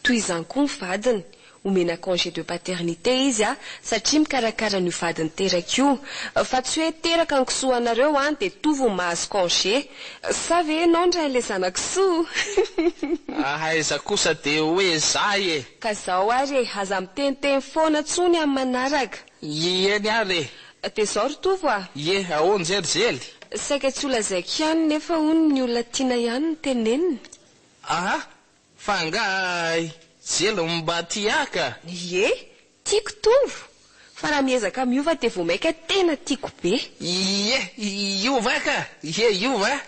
Toy izany koa ny vadiny, omena congé de paternité izy satria mikarakara ny vadiny teraka io. Fa tsy hoe teraka ny kisoanareo dia tovo mahazo congé. Sa ve ianao ndray an'ilay zanakisoa? Aiza kosa dia hoe zay e. Ka zao ary aza miteniteny foana tsony amin'ny manaraka. Ieny ary. Dia zao ry tovo Ie, ahoana jerizely? Saika tsy olazaiko ihany nefa hono ny olona tiana ihany ny teneniny. Fa nga zely mba tiaka. Ie, tiako tovo. Fa raha miezaka miova dia vao maika tena tiako be. Ie, iova ka. Ie, iova.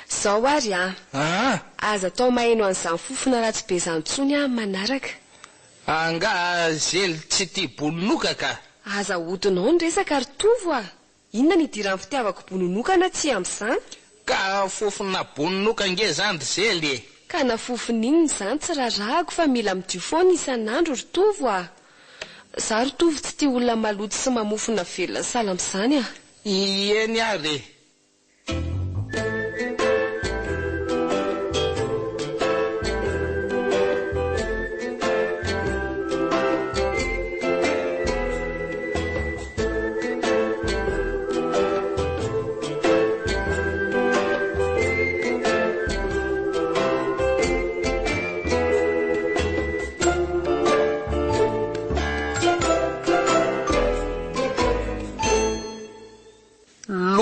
Zao ary aza atao maheno an'izany fofona ratsy be izany tsony manaraka. Nga zely tsy tia bononoka ka. Aza hodinao ny resaka ry tovo Inona ny idiran'ny fitiavako bononokana tsy amin'izany? Ka fofona bononoka nge zany ry zely e. Ka na fofonin'ny izany tsy rarahako fa mila midio foana isan'andro ry tovo Za ry tovo tsy tia olona maloto sy mamofona velona sala amin'izany Ieny ary.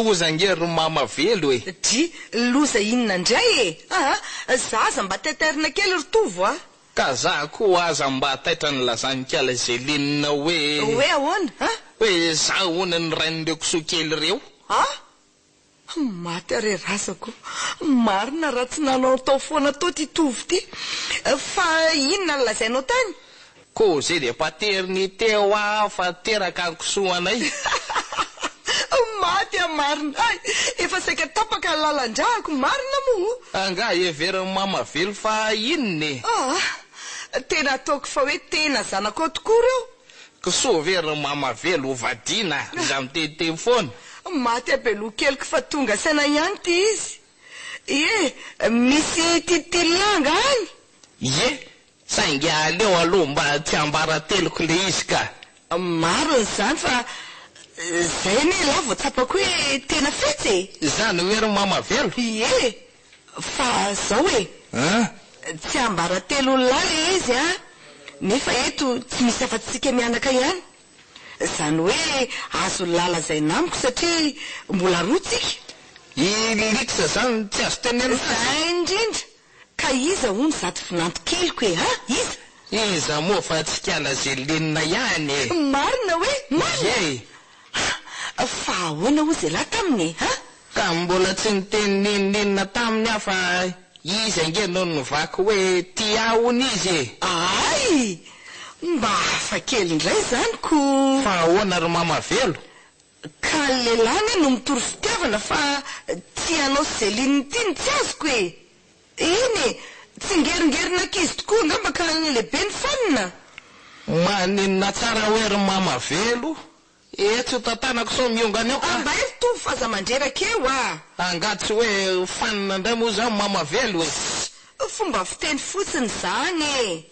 Loza ngery mama velo e. Loza inona ndray e? Zaza mba taitairina kely ry tovo Ka za koa aza mba taitra ny lazanykala Zelinina hoe ahoana? Hoe za hoana ny rain'ireo kisoa kely reo. Maty are razako. Marina raha tsy nanao tao foana tao ty tovo ty. Fa inona ny lazainao tany? Congé de paternité fa teraka ankisoanay. Maty marina. Efa saika tapaka lalan-drahako marina moa. Nga everiny mama velo fa inone. Tena ataoko fa hoe tena zanako tokoa reo. Kisoa very mama velo ovadina za mitete foana. Maty abelo keliko fa tonga saina ihany ty izy. Misy titilanga any. Ie, saingy aleo aloha mba tsy ambara teloko le izy ka. Maro n'izany fa zay ne la vao tsapako hoe tena fetsy Zany hoe mama velo. Ie, fa zao tsy ambara telo olona le izy nefa eto tsy misy afa-tsika mianaka ihany. Zany hoe azo lala zay namiko satria mbola rotsika. Ilikisa zany tsy azo tenena. Zay indrindra. Ka iza hono zato finanto keliko Iza moa fa tsy kiala Zelinina ihany. Marina hoe marina. Fa ahoana ho zay lahy taminy Ka mbola tsy niteninina taminy fa iza nge no nivaky hoe tia hony izy Ay, mba hafa kely indray zany ko. Fa ahoana ry mama velo? Ka lehilahy no mitory fitiavana fa tianao Zelinina ty tsy azoko e. Iny tsy ngeringerina kizy tokoa ngamba ka lehibe ny fanina. Maninona tsara hoe ry mama velo? Tsy tantanako so miongany ao Mba ery tovo faza mandreraka eo Angatsy hoe fanina ndray moa zany mama velo Fomba fiteny fotsiny zany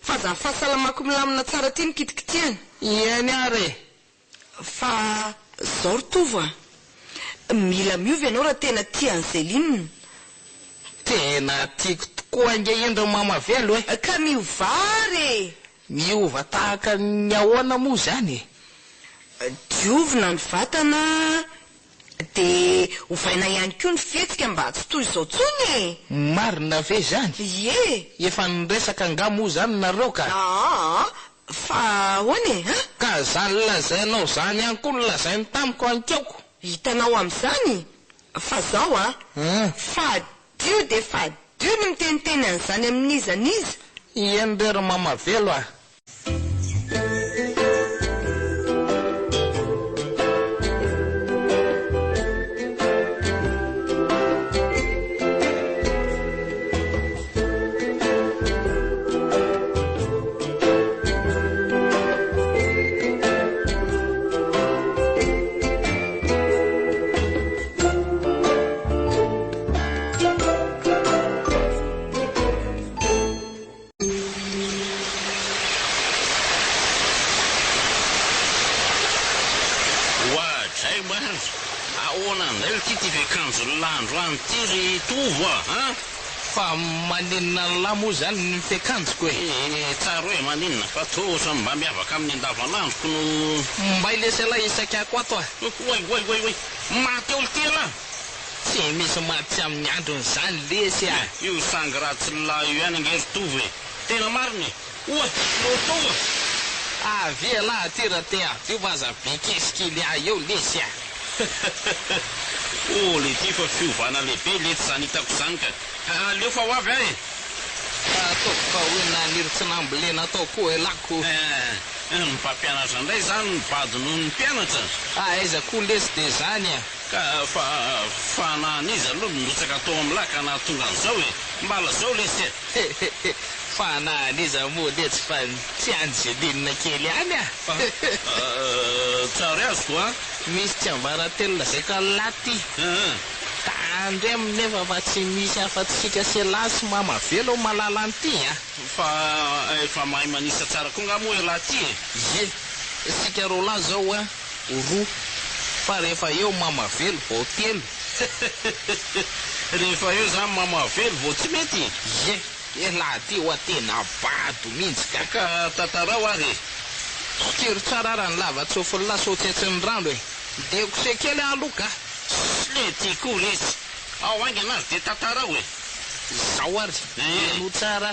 faza fahasalamako milamina tsara ty nikitikitiana. Ieny ary. Fa zao ry tovo mila miovy ianao raha tena tian'ny Zelinina. Tena tiako tokoa nge indro mama velo Ka miovary miova tahaka ny ahoana moa zany diovina ny vatana de ovaina ihany koa ny fihetsika mba tsy toy izao tsony Marina ve zany? Ie. Efa niresaka nga moa zany nareo ka. Fa ahoana Ka zany lazainao zany ihany koa nolazainy tamiko ankeoko. Hitanao amin'izany. Fa zao fadio de fadio ny miteniteny an'izany amin'iza n'iza. Ieny rery mama velo marina ahoana ndray ity ty fiakanjo landro an'ity ry tovo a fa maninona lahy moa zany ny fiakanjoko e tsara hoe maninona fa tohatra mba miavaka amin'ny andavanandroko no mba ilesalahy isakako ato a oay maty olo ty alahy tsy misy maty amin'ny andron'izany lesy a io sangy ratsy lahy io ihany angery tovo e tena marina oa lotova avy alahy aty raha te avy io vaza bikesikily ah eo lesy a le ty fa fiovana lehibe lety zany hitako zany ka aleo fa ho avy ahy ataoko fa hoe nanirotsinambolena atao koa elako ny mpampianatra indray zany mivady noho ny mpianatra aiza koa lesy de zany a ka fa naniza aloha mirotsaka atao amin'ny laka na tonga an'izao e mbala zao lesy fa naniza moa letsy fa tsy anjelinina kely any a tsara azy koa misy tsy ambaratelona zay ka laty tandremo nefa fa tsy misy afa-tsika se lasy mamavelo malala an'ity a fa efa mahay manisa tsara koa nga moa e laha ty ye sika ro lahy zao a roa fa rehefa eo mamavelo vao telo rehefa eo zany mamavelo vao tsy mety ye laha ty ho tena bado mihitsy ka tatarao ary tsiry tsara raha ny lava-tsofiny lasotsetsiny rano e de kosekely aloka le tiako lesy ao angy anazy de tatarao e zao ary no tsara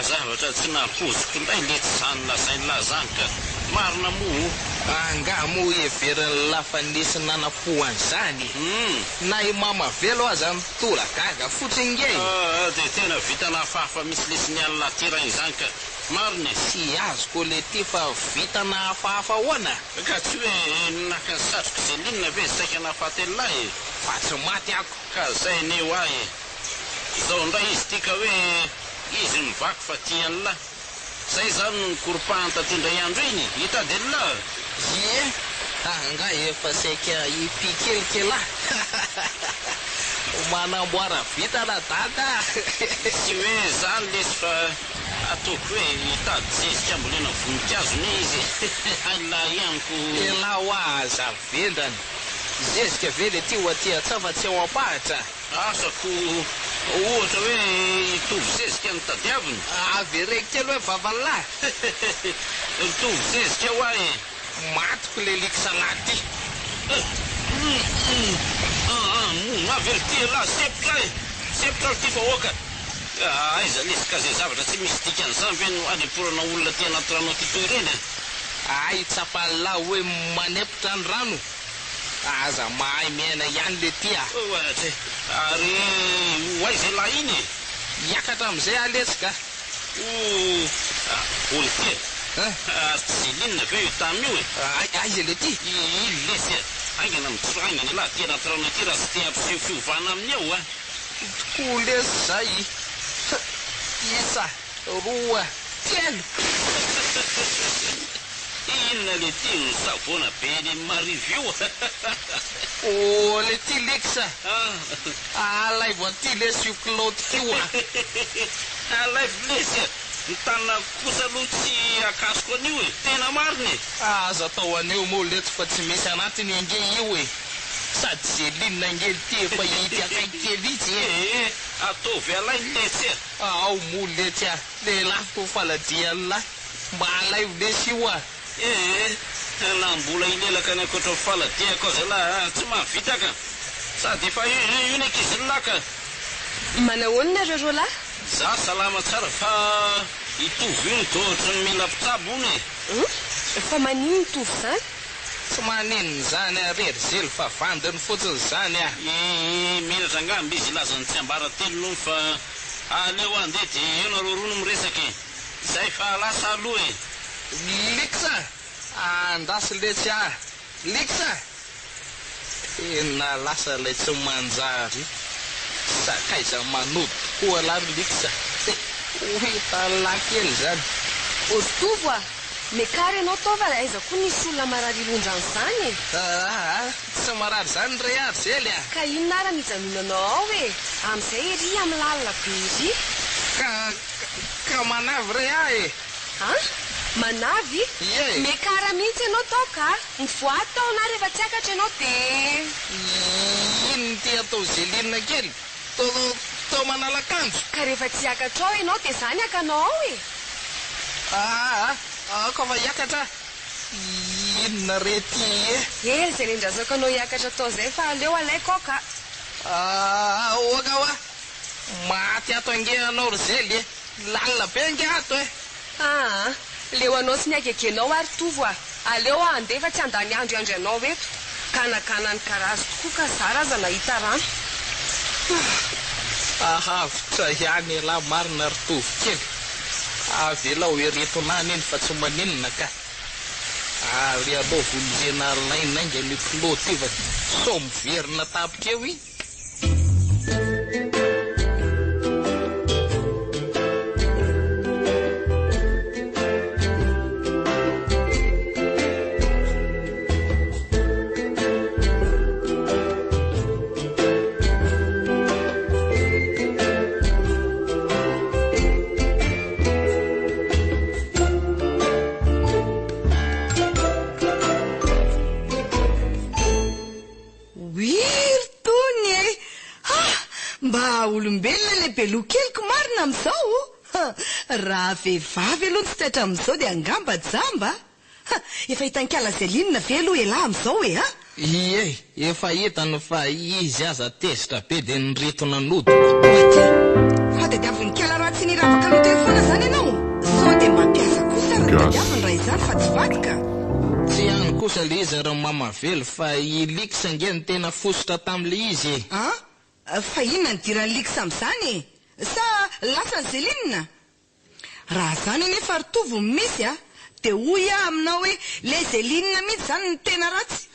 zavatra tsy napoziko ndray lety zany lazainy lazany ka marina moa anga moa everiny lafa nisy nanapohany zany na i mamavelo aza mitora gaga fotsiny nge de tena vita nahafahafa misy lesy ny alina tirany zany ka marina sy azoko le ty fa vita nahafahafa hoana ka tsy hoe naka ny satroka zay linona ve saika nahafatelahy fa tsy maty ako ka zay neo ahy zao ndray izy tika hoe izy mivaky fa tiany lahy zay zany no nikoropahany tatindray andro iny hitady alolah ye anga efa saika ipikelikela manamboara vita na dada tsy hoe zany lesy fa ataoko hoe hitady zezika ambolena voninkazo ne izy ala ianiko ela ho aza vendrany zezika vele ty ho aty atsafa tsy ao ampahatra asako ohatra hoe itovy zezika ny tadiaviny avereky kely hoe vavalahy itovy zezika ho ahy matiko le liksalaty maverity lahy sepitra ty fa oka aiza lesika zay zavatra tsy misy dikan'izany ve no aneporana olona ty anaty rano aty toy reny ay tsapalahy hoe manepotra ny rano aza mahay miaina ihany le ty ary hoay zay lahy iny miakatra am'izay aletsika olo ty tsy linona ve io tam'io aiza le ty ilo lesy aingana mitsiraingany lahy ty anaty rano aty raha sy te ampiseho fiovana amin'ny ao toko lesy zay isa roa telo inona le ty ny savona be ny marivio le ty leksa alay vo ty lesy io kilaoty tio alay lesy ny tanina kosa aloha tsy akasoko an'io e tena mariny aza atao aneo moa lety fa tsy misy anatiny ange io e sady ze linona angely ty efa hity akaiky kely itsy ataovy alay lesy ao mo lety a le lafiko faladiany lahy mba alay lesy io a na mbola inelaka ny akoatra faladiako aza lahy tsy mahavitaka sady efa io neky izy nlaka manahoana reo lahy za salama tsara fa itovy io ny tohatra ny mila mpitsabo ony fa manino tovy zany tsy maninony zany arery zely fa vandiny fotsiny zany a menatra angamby izy ilazany tsy ambara telo noho fa aleo andeha de eo nareo roa no miresaky zay fa lasa aloha liksa andasy letsy a Liksa tena lasa ilay tsy manjary sakaiza manoto koa lary Liksa hita lakely zany Otovo a mekary ianao taova aiza koa nisy olona marary ilondrany izany tsy marary zany ray ary zely a ka inona ara mijanonanao ao e amin'izay ry amin'ny lalina be ry ka manavy ray ah e manavy mekara mihitsy ianao tao ka mivoaty tao na rehefa tsy akatra ianao dia inony ty atao zelinina kely tao manalakanjo ka rehefa tsy akatra ao ianao dia zany akanao ao e ka fa hiakatra inona rety zay rendrasako anao hiakatra tao izay fa aleo alaiko ao ka oka hoa maty ato ange anao ry zely lalina be ange ato leo anao sy niakekenao ary tovo a aleo andefa tsy andany andro ianao eto kanakanany karazo tokoa ka zara aza nahita rano ahavitra ihany ela marina ry tovo kely avela hoe retonany iny fa tsy maninona ka ary alao volozena lainainga ny pilôty iva so miverina tapikeo i olombelona lehibe lokeliko marina amin'izao raha vehivavy aloha tsy taitra amin'izao dia angamba jamba efa hitankala zelinina ve aloha elahy amin'izao e efa hitany fa izy aza tezitra be dia niretona nodiko fa tadiaviny raha tsy niravaka amin'ny telefona zany ianao sao dia mampiasa kosa raha tadiaviny raha izany fa tsy vadika tsy ihany kosa le izy raha mamavely fa ilikisa nge ny tena fosotra tamin'le izy fa inona ny dirany likisa amin'izany sa lasa ny zelinina raha zany nefa ritovo misy dia hoy aminao hoe le zelinina mihitsy zany ny tena ratsy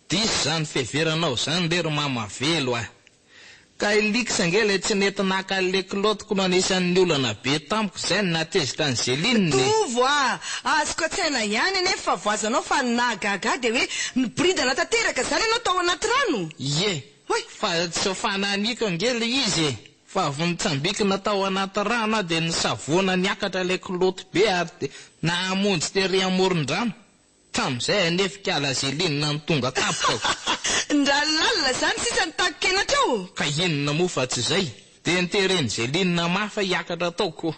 disy zany feveranao zany le ry mamavelo ka ilikisa nge le tsy netinaka le kilotiko no anisan'ny olana be tamiko zay ny natezitra ny zelininy tovo azoko tsaina ihany nefa voazanao fa nahagaga dia hoe nibridana tanteraka zany ianao tao anaty rano fa tsy fananika ngely izy fa vonitsambikina tao anaty rano dia nisavoana niakatra le kiloty be ary nahamonjy tery amoron-drano tamin'izay anefikala zelinina ny tonga tapikako ndralalina zany sisa nitakokenatra ao ka inona moa fa tsy izay dia nitereny zelinina mafa hiakatra taoko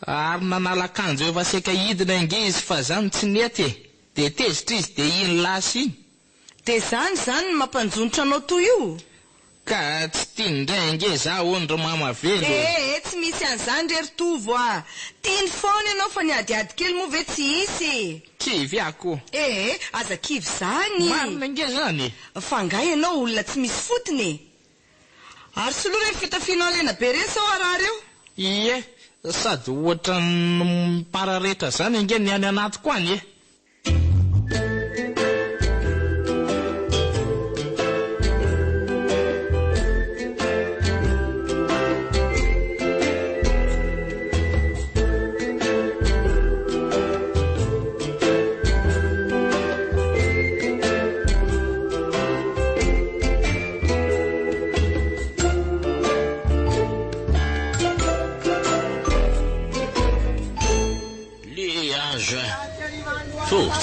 ary nanalakanjo efa saika hidina inge izy fa zany tsy nety dia tezitra izy dia iny lasa iny dia zany mampanjonitra anao toy io ka tsy tiandray ange za ondry mamavelo tsy misy an'izany rery tovo tiany foana ianao fa niadiady kely moa ve tsy isy kivy ako aza kivy zany marina nge zany fa nga ianao olona tsy misy fotony ary soloa reny fitafianao lena be reny sao arary eo sady ohatra mipararetra zany ange ny any anatiko any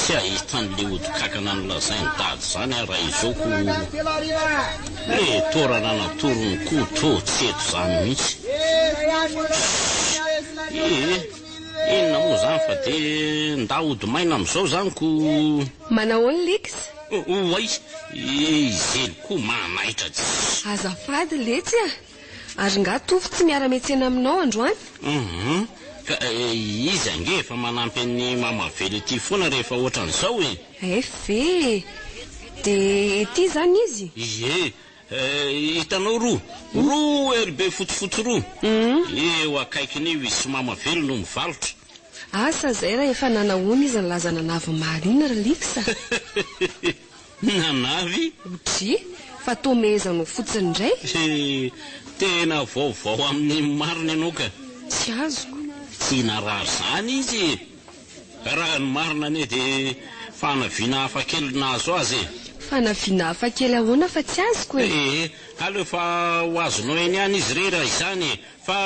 tsy ahitan'le odikakana nolazainy dady zany raha izoko le torana natorony koa to tsy eto zany mihitsy inona moa zany fa dia nda ody maina amin'izao zany ko manahoany likisa oay izely koa manaitra tsy azafady letsy ary nga tovy tsy miara-metsena aminao androany ka izy ange efa manampy ny mamavely ty foana rehefa ohatran'izao ve dia ety zany izy hitanao roa erybe fotsifotsy roa eo akaikiny io izy sy mamavely no mivalotra asa zay raha efa nanahony izy nylazana navy marina raha likisa nanavy otry fa tomezano fotsiny indray tena vaovao amin'ny marina ianao ka tsy azoko tsy narary zany izy raha ny marina ane dia fanaviana hafakely nazo azy fanaviana hafakely ahoana fa tsy azoko aleo fa ho azonao eny any izy re raha izany fa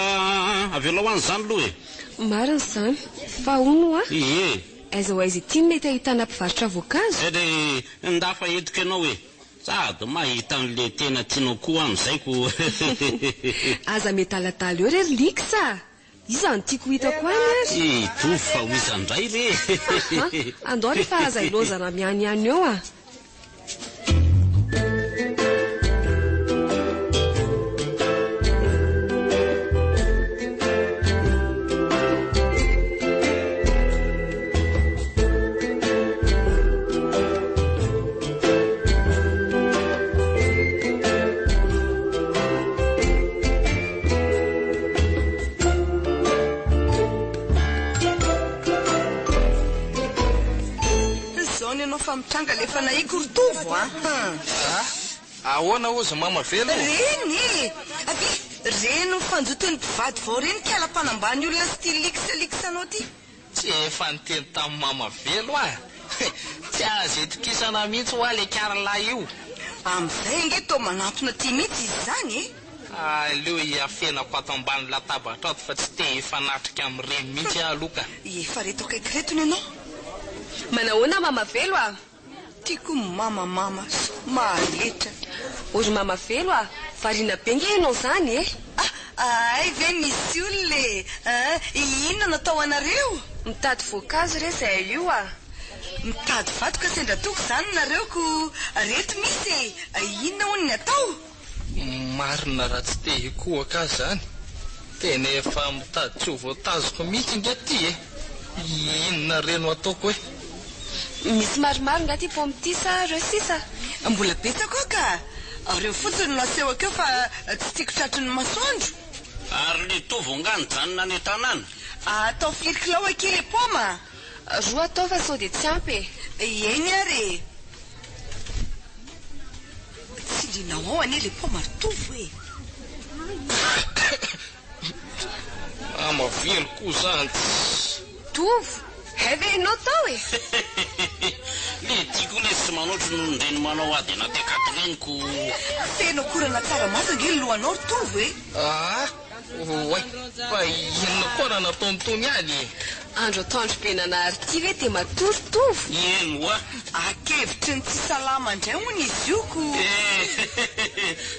avela ho any zany aloha marina izany fa ono aiza ho aiza ity mety ahitana mpivarotra voankazo dia ndafa entiko ianao sady mahita an'le tena tianao koa amin'izayko aza mety aladala eo rery lik sa izany tiako hitako any ary tovy fa ho izandray re andao rehefa aza ilozana miany ihany eo a mitranga lefa naiko rotovo ahoana ozy mama velo reny reno fanjotony mpivady vao reny kiala-panambany olona sy ty liksaliksanao ty tsy efa niteny tamin'ny mama velo tsy azy etokisana mihitsy ho ale karalahy io amin'izay nge to manatona ty mihitsy izy zany aleo iafenako ato ambany latabatra ato fa tsy te efa natrika amin'ireny mihitsy aloka efa reto akaiky retony ianao manahoana mama velo tiako mamamama mahaletra ozy mama velo variana be nge ianao zany ay ve misy olole inona natao anareo mitady voankazo re zay io mitady vato ka sendra toko zany nareo ko reto misy inona hono ny atao marina raha tsy te hikoaka zany tena efa mitady tsy ho voatazoko mihitsy nge ty inona reno ataoko misy maromaro nga ty pomme ty sa reo sisa mbola betsako ka reo fotsiny no aseho akeo fa tsy tiako tratry ny masoandro ary le tovo ngany janona any tanàna atao firy kilao aky le poma roa atao fa sao dia tsy ampy eny ary tsy linao ao ane le poma ritovo amavelo koa zany tovo heve ianao tao le tiako le sy manotro no nireny manao ady anatekady reniko feno korana tsara masanga lohanao ritovo oay fa inona koa raha nataonytony any andro ataondro be nanary ty ve dia matoritovo eno akevitry ny tsy salama indray hono izy io ko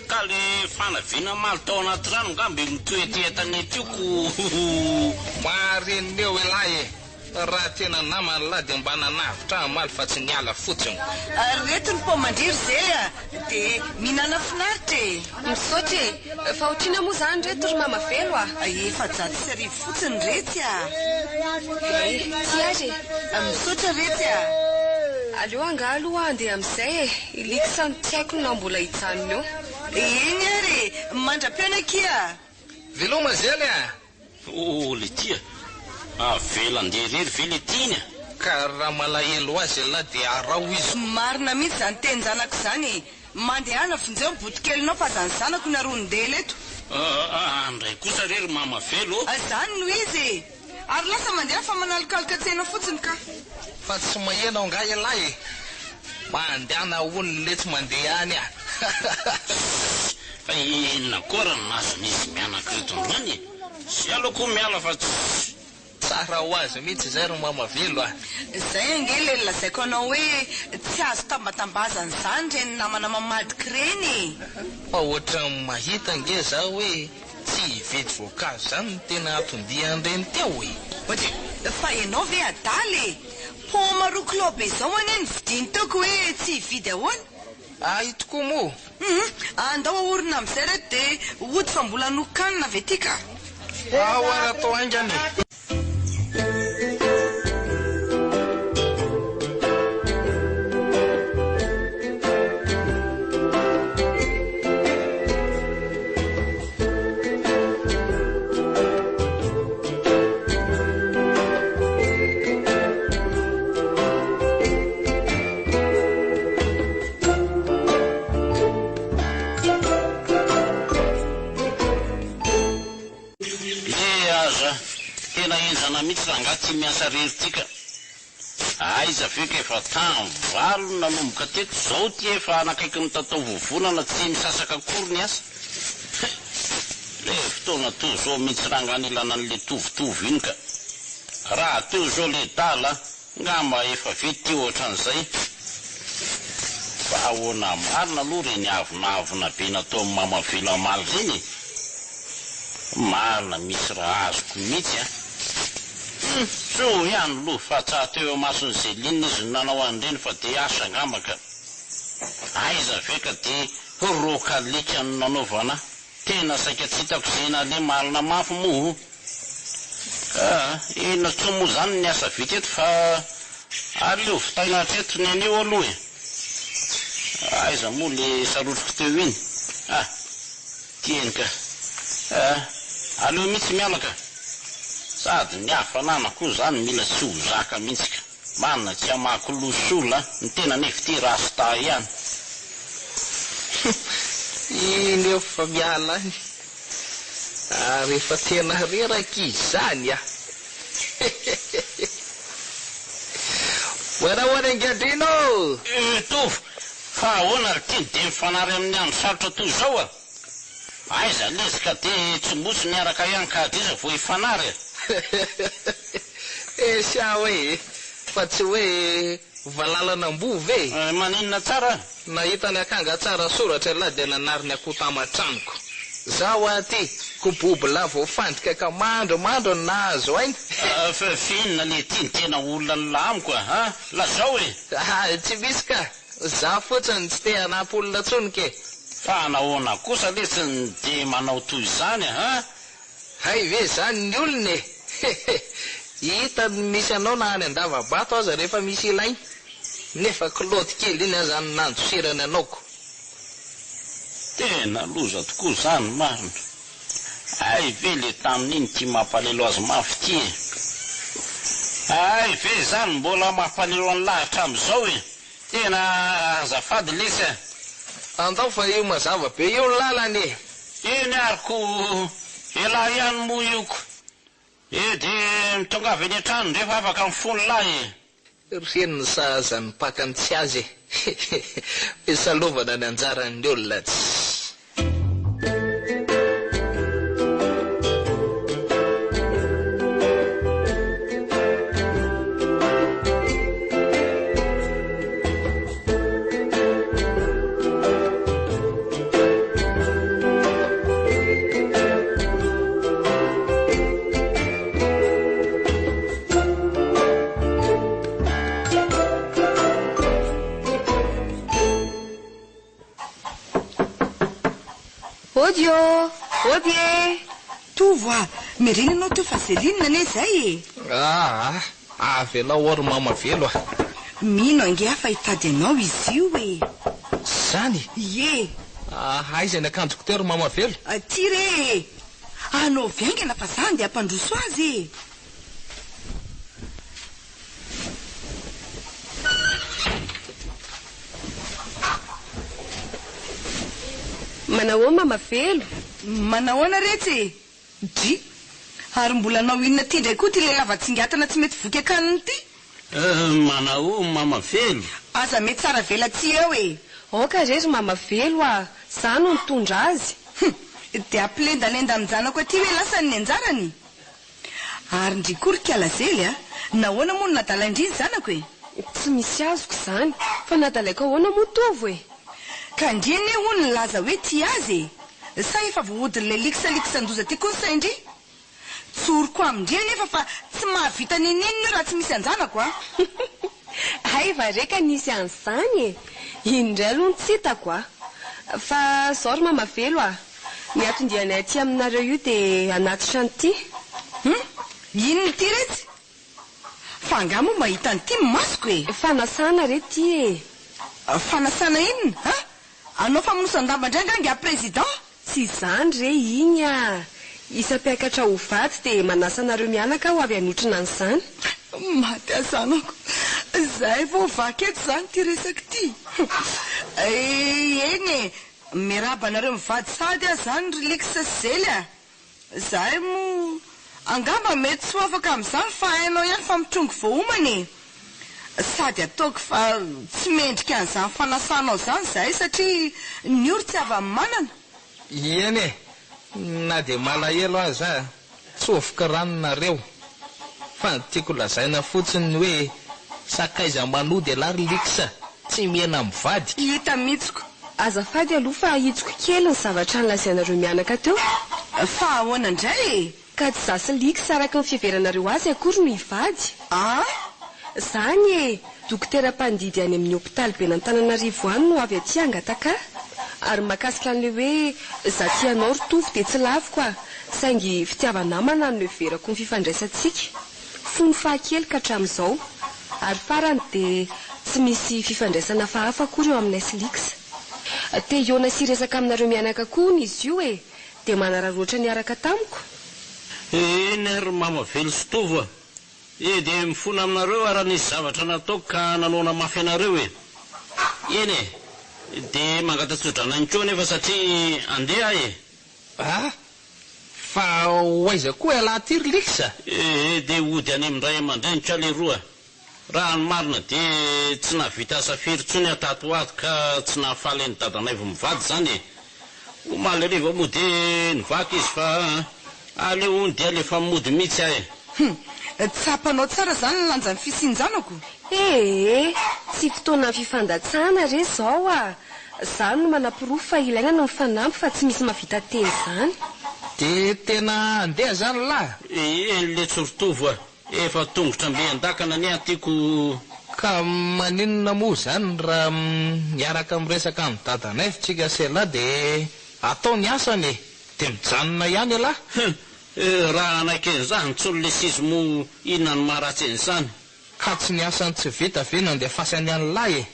ka le fanaviana maly tao anaty rano ngambe mitoeteetany tioko mareneo elahy raha tena namany lahy dia mba nanavitra maly fa tsy niala fotsiny reto ny pomandriry zay dia mihinana finaritra misaotra fa otrina moa zany reto ry mama velo efa jato sy arivo fotsiny retsy tsy ary misaotra retsy aleo angalo andeha amin'izay ilikisany tsy haiko na mbola hijanona eo eny ary mandra-piona kia velo mazely le tia avela andeha rery ve le tiany ka raha malahelo azy lahy dia arao izy marina mihitsy zany teny zanako zany mandehana fonjeo botokelinao fa zany zanako narondela eto andray kosa rery mama velo zany no izy ary lasa mandeha fa manalokaloka tsena fotsiny ka fa tsy mahenao nga elahy mandehana ony le tsy mandeha any fa inona koa raha nazon'izy mianaka reto androany sy aloko miala fa tsara ho azy mihitsy zay ry mama velo zay ange le lazaiko anao hoe tsy azo tambatambazany zany reny namana mamadiky reny fa ohatra mahita nge za hoe tsy hivety voankazo zany no tena atondihan'ireny teo fa ianao ve adaly poma roa kilao be zao ane ny vidiny teoko hoe tsy hividy ahoana tokoa moa andao aorina amin'izay reto dia ody fa mbola nokanina ve ty ka ahoara atao aingany mihitsy raha nga tsy miasa rerytsika. Aiza veka efa tamvalo nanomboka teto zao ty efa anakaiky ny tatao vovonana tsy misasaka akory ny asa. Le fotoana to zao mihitsy raha nganilana an'le tovitovy iny ka raha teo zao le dala ngamba efa vety ohatran'izay. Fa ahoana marina aloha reny avonavona be natao amin'ny mamavelo amaly reny. Marina misy raha azoko mihitsy a. So ihany lo fa tsa teo masony Zeline izy nanao an'ireny fa de asa ngamba ka aiza veka de rokalika no nanaovana. Tena saika tsy hitako zena le malina mafy moa. Ina tso moa zany ny asa vita eto fa aleo vitaina hatreto ny anio aloha e. Aiza moa le sarotroko teo iny. Tieny ka. Aleo mihitsy mialaka. Sady ny hafanana koa zany mila tsy ho zaka mihitsy ka. Manina tsy hamakolosola ny tena nefity rasta ihany. Iny efa miala any. Rehefa tena reraka izany a. Hoana angadrino. Tovy, fa ahoana ry tiany de mifanary amin'ny andro sarotra toy zao a. Aiza lezika de tsy mbotsy miaraka ihany ka driza vo hifanary. Sa hoe fa tsy hoe valalana mbovy e. Maninona tsara? Nahita ny akanga tsara soratra lahy de nanariny akotamatraniko. Zaho aty kobobo lavo fandrika ka mandro nazo ainy. Fa finina le tiany tena olona ny lamiko a. Lazao e. Tsy misy ka. Za fotsiny tsy te hanapolona tsony ke. Fa nahoana kosa lesiny de manao toy izany a. Hay ve zany ny olona e. Hita misy anao na any andavabato aza rehefa misy ilainy. Nefa kiloty kely iny azany nandosirany anaoko. Tena loza tokoa zany marina. Ay ve le tamin'iny ty mampalelo azy mafy ty e. Ay ve zany mbola mampalelo any lahatra am'izao e. Tena azafady lesy e. Andao fa io mazava be io ny lalany e. Iny ariko ela ihany mo ioko. De mitongavy eny an-trano rehefa afaka mifony lahy e. Reniny sahazany mpakany tsy azy e. Salovana ny anjarany olona tsy. Ody e. Tovoa, miriny anao teo fa Zeline ane zay e. Avela ory mama velo a. Mino ange fa hitady anao izy io e. Zany? Ye. Aiza ny akanjoko teo ry mama velo? Ty re. Anao viangana fa zany de ampandroso azy e. Manao mama velo. Manahoana retsy di ary mbola anao inona ty ndray koa ty le lava-tsingatana tsy mety voky akaniny ty. Manao mama velo. Aza mety tsara vela ty eo e. Oka rery mama velo a. Za no nitondra azy. De ampilendalenda amin'ny janako aty hoe lasany ny anjarany. Ary ndrikorika alazely a. Nahoana moa no nadalaindriny zanako e. Tsy misy azoko zany. Fa nadalaiko ahoana moa tovo e. Ka ndriany hono ny laza hoe ty azy e. Sa efa vohodiny le liksaliksan-doza ty koa saindry. Tsoroko amindreny nefa fa tsy mahavita ninino raha tsy misy anjanako a. Hay va reka nisy an'izany e. Indray aloha tsy hitako a. Fa zao ry mama velo a. Ny atondianay aty aminareo io de anaty trano ty. Inony ty retsy? Fa angamo mahita ny ty masoko e. Fanasana re ty e. Fanasana inona ha? Anao famonosan-damba-dranga nga président? Tsy zany re iny a. Isam-piakatra ho vaty de manasa anareo mianaka ho avy anotrina an'izany. Maty azanako. Zay vao vaky eto zany ty resaky ty. Eny e. Miaraba anareo mivady sady a zany ry leksa zely a. Zay mo angamba mety tsy ho afaka amin'izany fa hainao ihany fa mitrongo voaomany sady ataoko fa tsy mendrika an'izany fanasanao zany zahay satria ny oro tsy ava-manana eny na dia malahelo aza tsy ovoka ranonareo fa tiako lazaina fotsiny hoe sakaiza manody alary liksa tsy miena mivady hita mihitsiko azafady aloha fa hitsoko kely ny zavatra nylazainareo mianaka teo fa ahoana indray ka tsy zasy liksa araka ny fiheveranareo azy akory no hivady zany dokotera-mpandidy any amin'ny hôpitaly be n'Antananarivo any no avy aty angataka ary mahakasika an'le hoe za tianao rotovy dia tsy laviko saingy fitiavanamana no heverako ny fifandraisantsika fony fahakely ka hatramin'izao ary farany dia tsy misy fifandraisana fahafa akory eo aminay sy liksa te iona sy resaka aminareo mianaka koa izy io dia manararoatra niaraka tamiko eny ary mamavelo sy tovo dia mifona aminareo ara nisy zavatra nataoko ka nanona mafy anareo eny dia mangatatsodrana nykeo nefa satria andeha fa hoaiza koa alahatiry liksa dia ody any amin'ray aman-drenitra le roa raha ny marina dia tsy navita safiry tsony atato ato ka tsy nahafaly ny dadanay vo mivady zany omaly ariva moa dia nivaky izy fa aleo ony dia alefa mody mihitsy tsapanao tsara zany ny lanjan'ny fisinjanako tsy fotoana fifandatsana re zao zany no manapirofo fa ilaina no mifanampy fa tsy misy mavita teny zany dia tena andeha zany lahy enyle tsorotovo efa tongotra mbe andakana ny atiako ka maninona moa zany raha miaraka miresaka amin'ny dadanay fitsika sela dia atao ny asany dia mijanona ihany lahy raha anaiken'izany tsolo sizy mo inona ny maharatsy en'izany ka tsy ny asany tsy vita ve nandefasany any lahy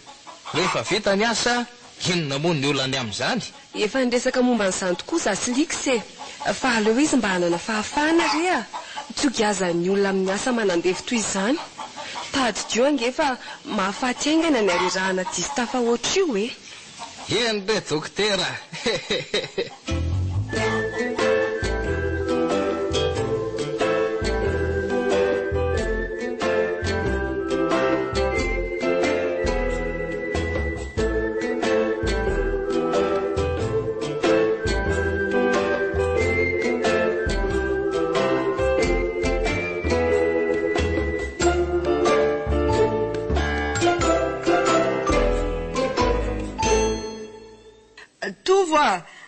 rehefa vita ny asa inona moa ny olany amin'izany efa niresaka momba n'izany tokoa zasy liksa fa aleo izy mba hanana fahafahana re tsogaza ny olona amin'ny asa manandevy toy izany tady dio angefa mahafaty aingana ny arirahana disy tafa oatra io eny re dokotera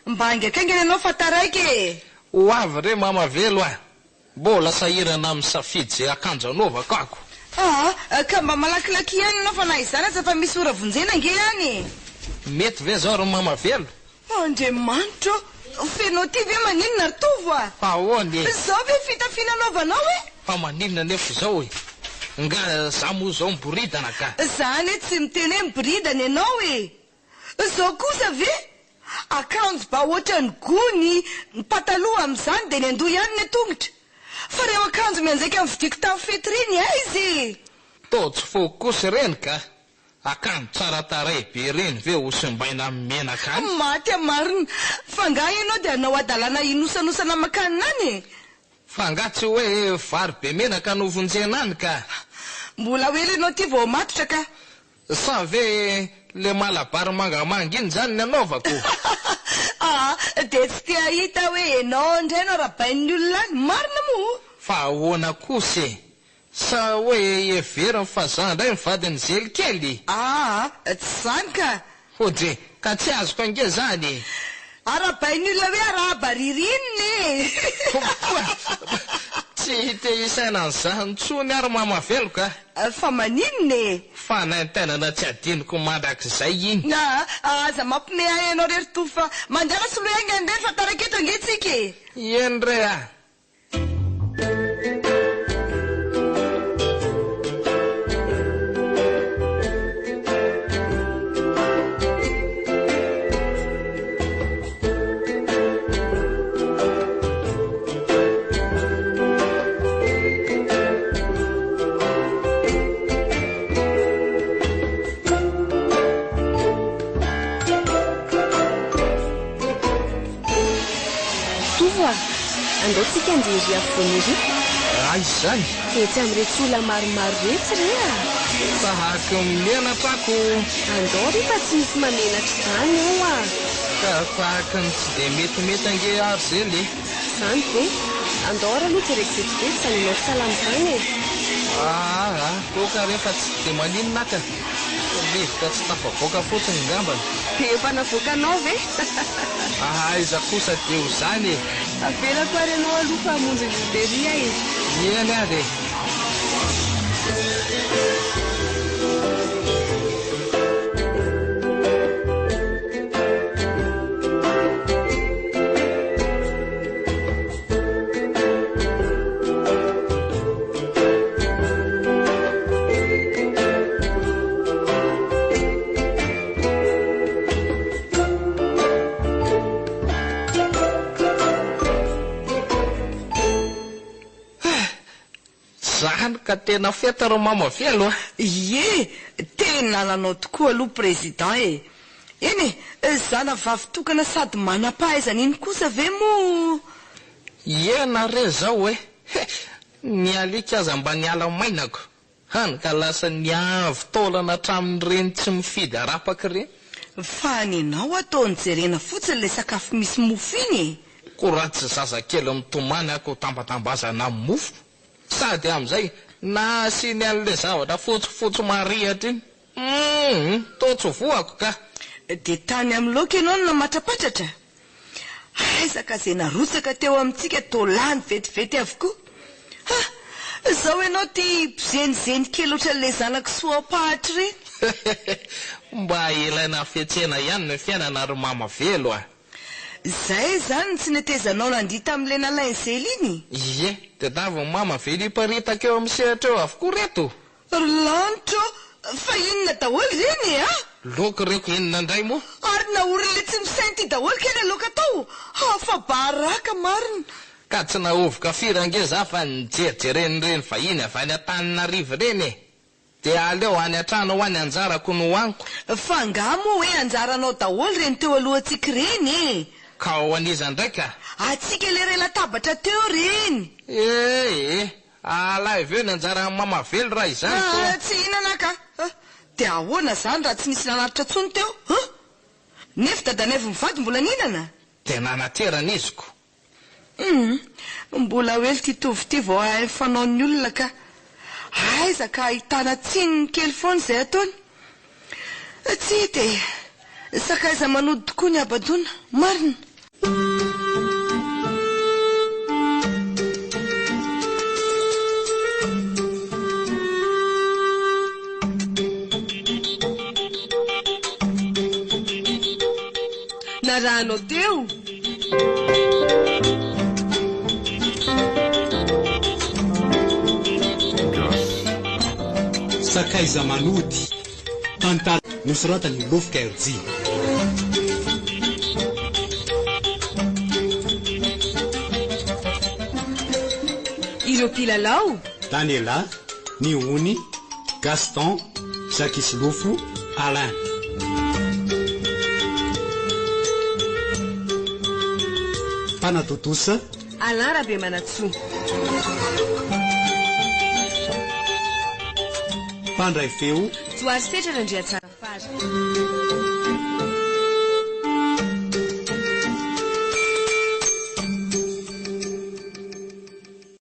mba angakaingana anao fa taraiky ho avy re mamavelo mbola sahirana amin'ny safidy zay akanjo anaovako ako ka mba malakilaky ihany anao fa na izany aza fa misy ora vonjena ange ihany mety ve zao ry mamavelo andriamanitra fenao ty ve maninona ritovo ahoany zao ve fitafina anaovanao fa maninona nefa zao nga za moa zao miboridana ka zany tsy miteny hoe miboridana ianao zao kosa ve akanjo ba ohatra ny gony ny pataloha amin'izany dia ny andoha ihany ny tongotra fa reo akanjo mianjaika amin'ny vidiko tamin'ny fety reny izy to tsy fokosy reny ka akanjo tsara taray be reny ve hosimbaina amin'ny menaka any maty marina fa nga ianao dia anao adalana inosanosana makanina any fa nga tsy hoe vary be menaka no vonjena any ka mbola hoe lenao ty vao matotra ka sa ve le malabary mangamanga iny zany ny anaovako dia tsy te ahita hoe enao indray no rahabain'ny olona any marina moa fa ahoana kosy sa hoe everiny fa za ndray mivadiny zely kely tsy zany ka hodre ka tsy azoko ange zany arabain'ny olona hoe arahabaririniny tsy te isaina an'izany tsony ary mamavelo ka fa maninony fa naintenana tsy adiniko mandrak'izay iny aza mampime ay ianao rery to fa mandeha solo ainga andreny fa taraketo angetsika eny re andao tsika anjery avoan'ery izany dia tsy amin'iretsy olona maromaro retsy re a tahaka milena pako andao rehefa tsy misy mamenatra izany ao a ka tahaka ny tsy dia metimety ange ary zay le izany ve andao raha aloha jerekjetivety izany inao salamy izany e toka rehefa tsy dia maninona ka levoka tsy tafavoaka fotsiny ngambana dia efa navoakanao ve aiza kosa dia ho zany e avelako ary ianao aloha fa hamonjy voteria e eny ary ka tena feta ro mamavelo a ie tena nanao tokoa aloha président e eny e zana vavitokana sady manam-pahaizana iny kosa ve mo iena re zao hoe ny alika aza mba niala mainako hany ka lasa niavy taolana hatramin'ireny tsy mifidy arapaka reny fa ninao ataony jerena fotsiny le sakafo misy mofo iny e ko raha tsy zazakely mitomany ako tambatambazana amin'ny mofo sady amin'izay na siny an'le zavatra fotsifotsy marihatra iny totso voako ka dia tany amin'ny loka ianao no namatrapatratra aizaka izay narotsaka teo amintsika tolany vetivety avokoa zao ianao ty mpizenizeny kely ohatran'le zanako soapahatra reny mba ilaina fihetsena ihany ny fiainana ry mamavelo a zay zany tsy netezanao nandia tamin'le nalainzely iny ie dia davy mamavelo iparitaka eo amin'ny sehatra eo avokoa reto lanitro fa inona daholo reny a loka reko inona indray moa ary naorin'le tsy misainty daholo kely aloka tao fa baraka marina ka tsy nahovoka firange za fa nijerijeren'ireny vahiny avy any an-taninarivo reny e dia aleo any an-trano ho any anjarako no hoaniko fa ngamo hoe anjaranao daholo reny teo alohantsika reny e ka ao aniza ndraika atsika le rela-tabatra teo reny alaivo eo ny anjara mamavelo raha izany tsy hinana ka dia ahoana zany raha tsy misy nanaritra tsony teo nefa dadanaivo mivady mbola ninana dia nanaterana iziko mbola hoely ty tovy ty vao ahay fanaon'ny olona ka aizaka ahitana tsininy kely foana izay ataony tsy dia sakaiza manody tokoa ny abadona marina na raha anao teo sakaiza manody tantara nosoratany lofoka erji ireo mpilalao Daniela Nioni Gaston Jacques Lofo Alain Panatotosa Alain Rabe Manatsoa Pandray feo Joary Setra Randria Tsarafara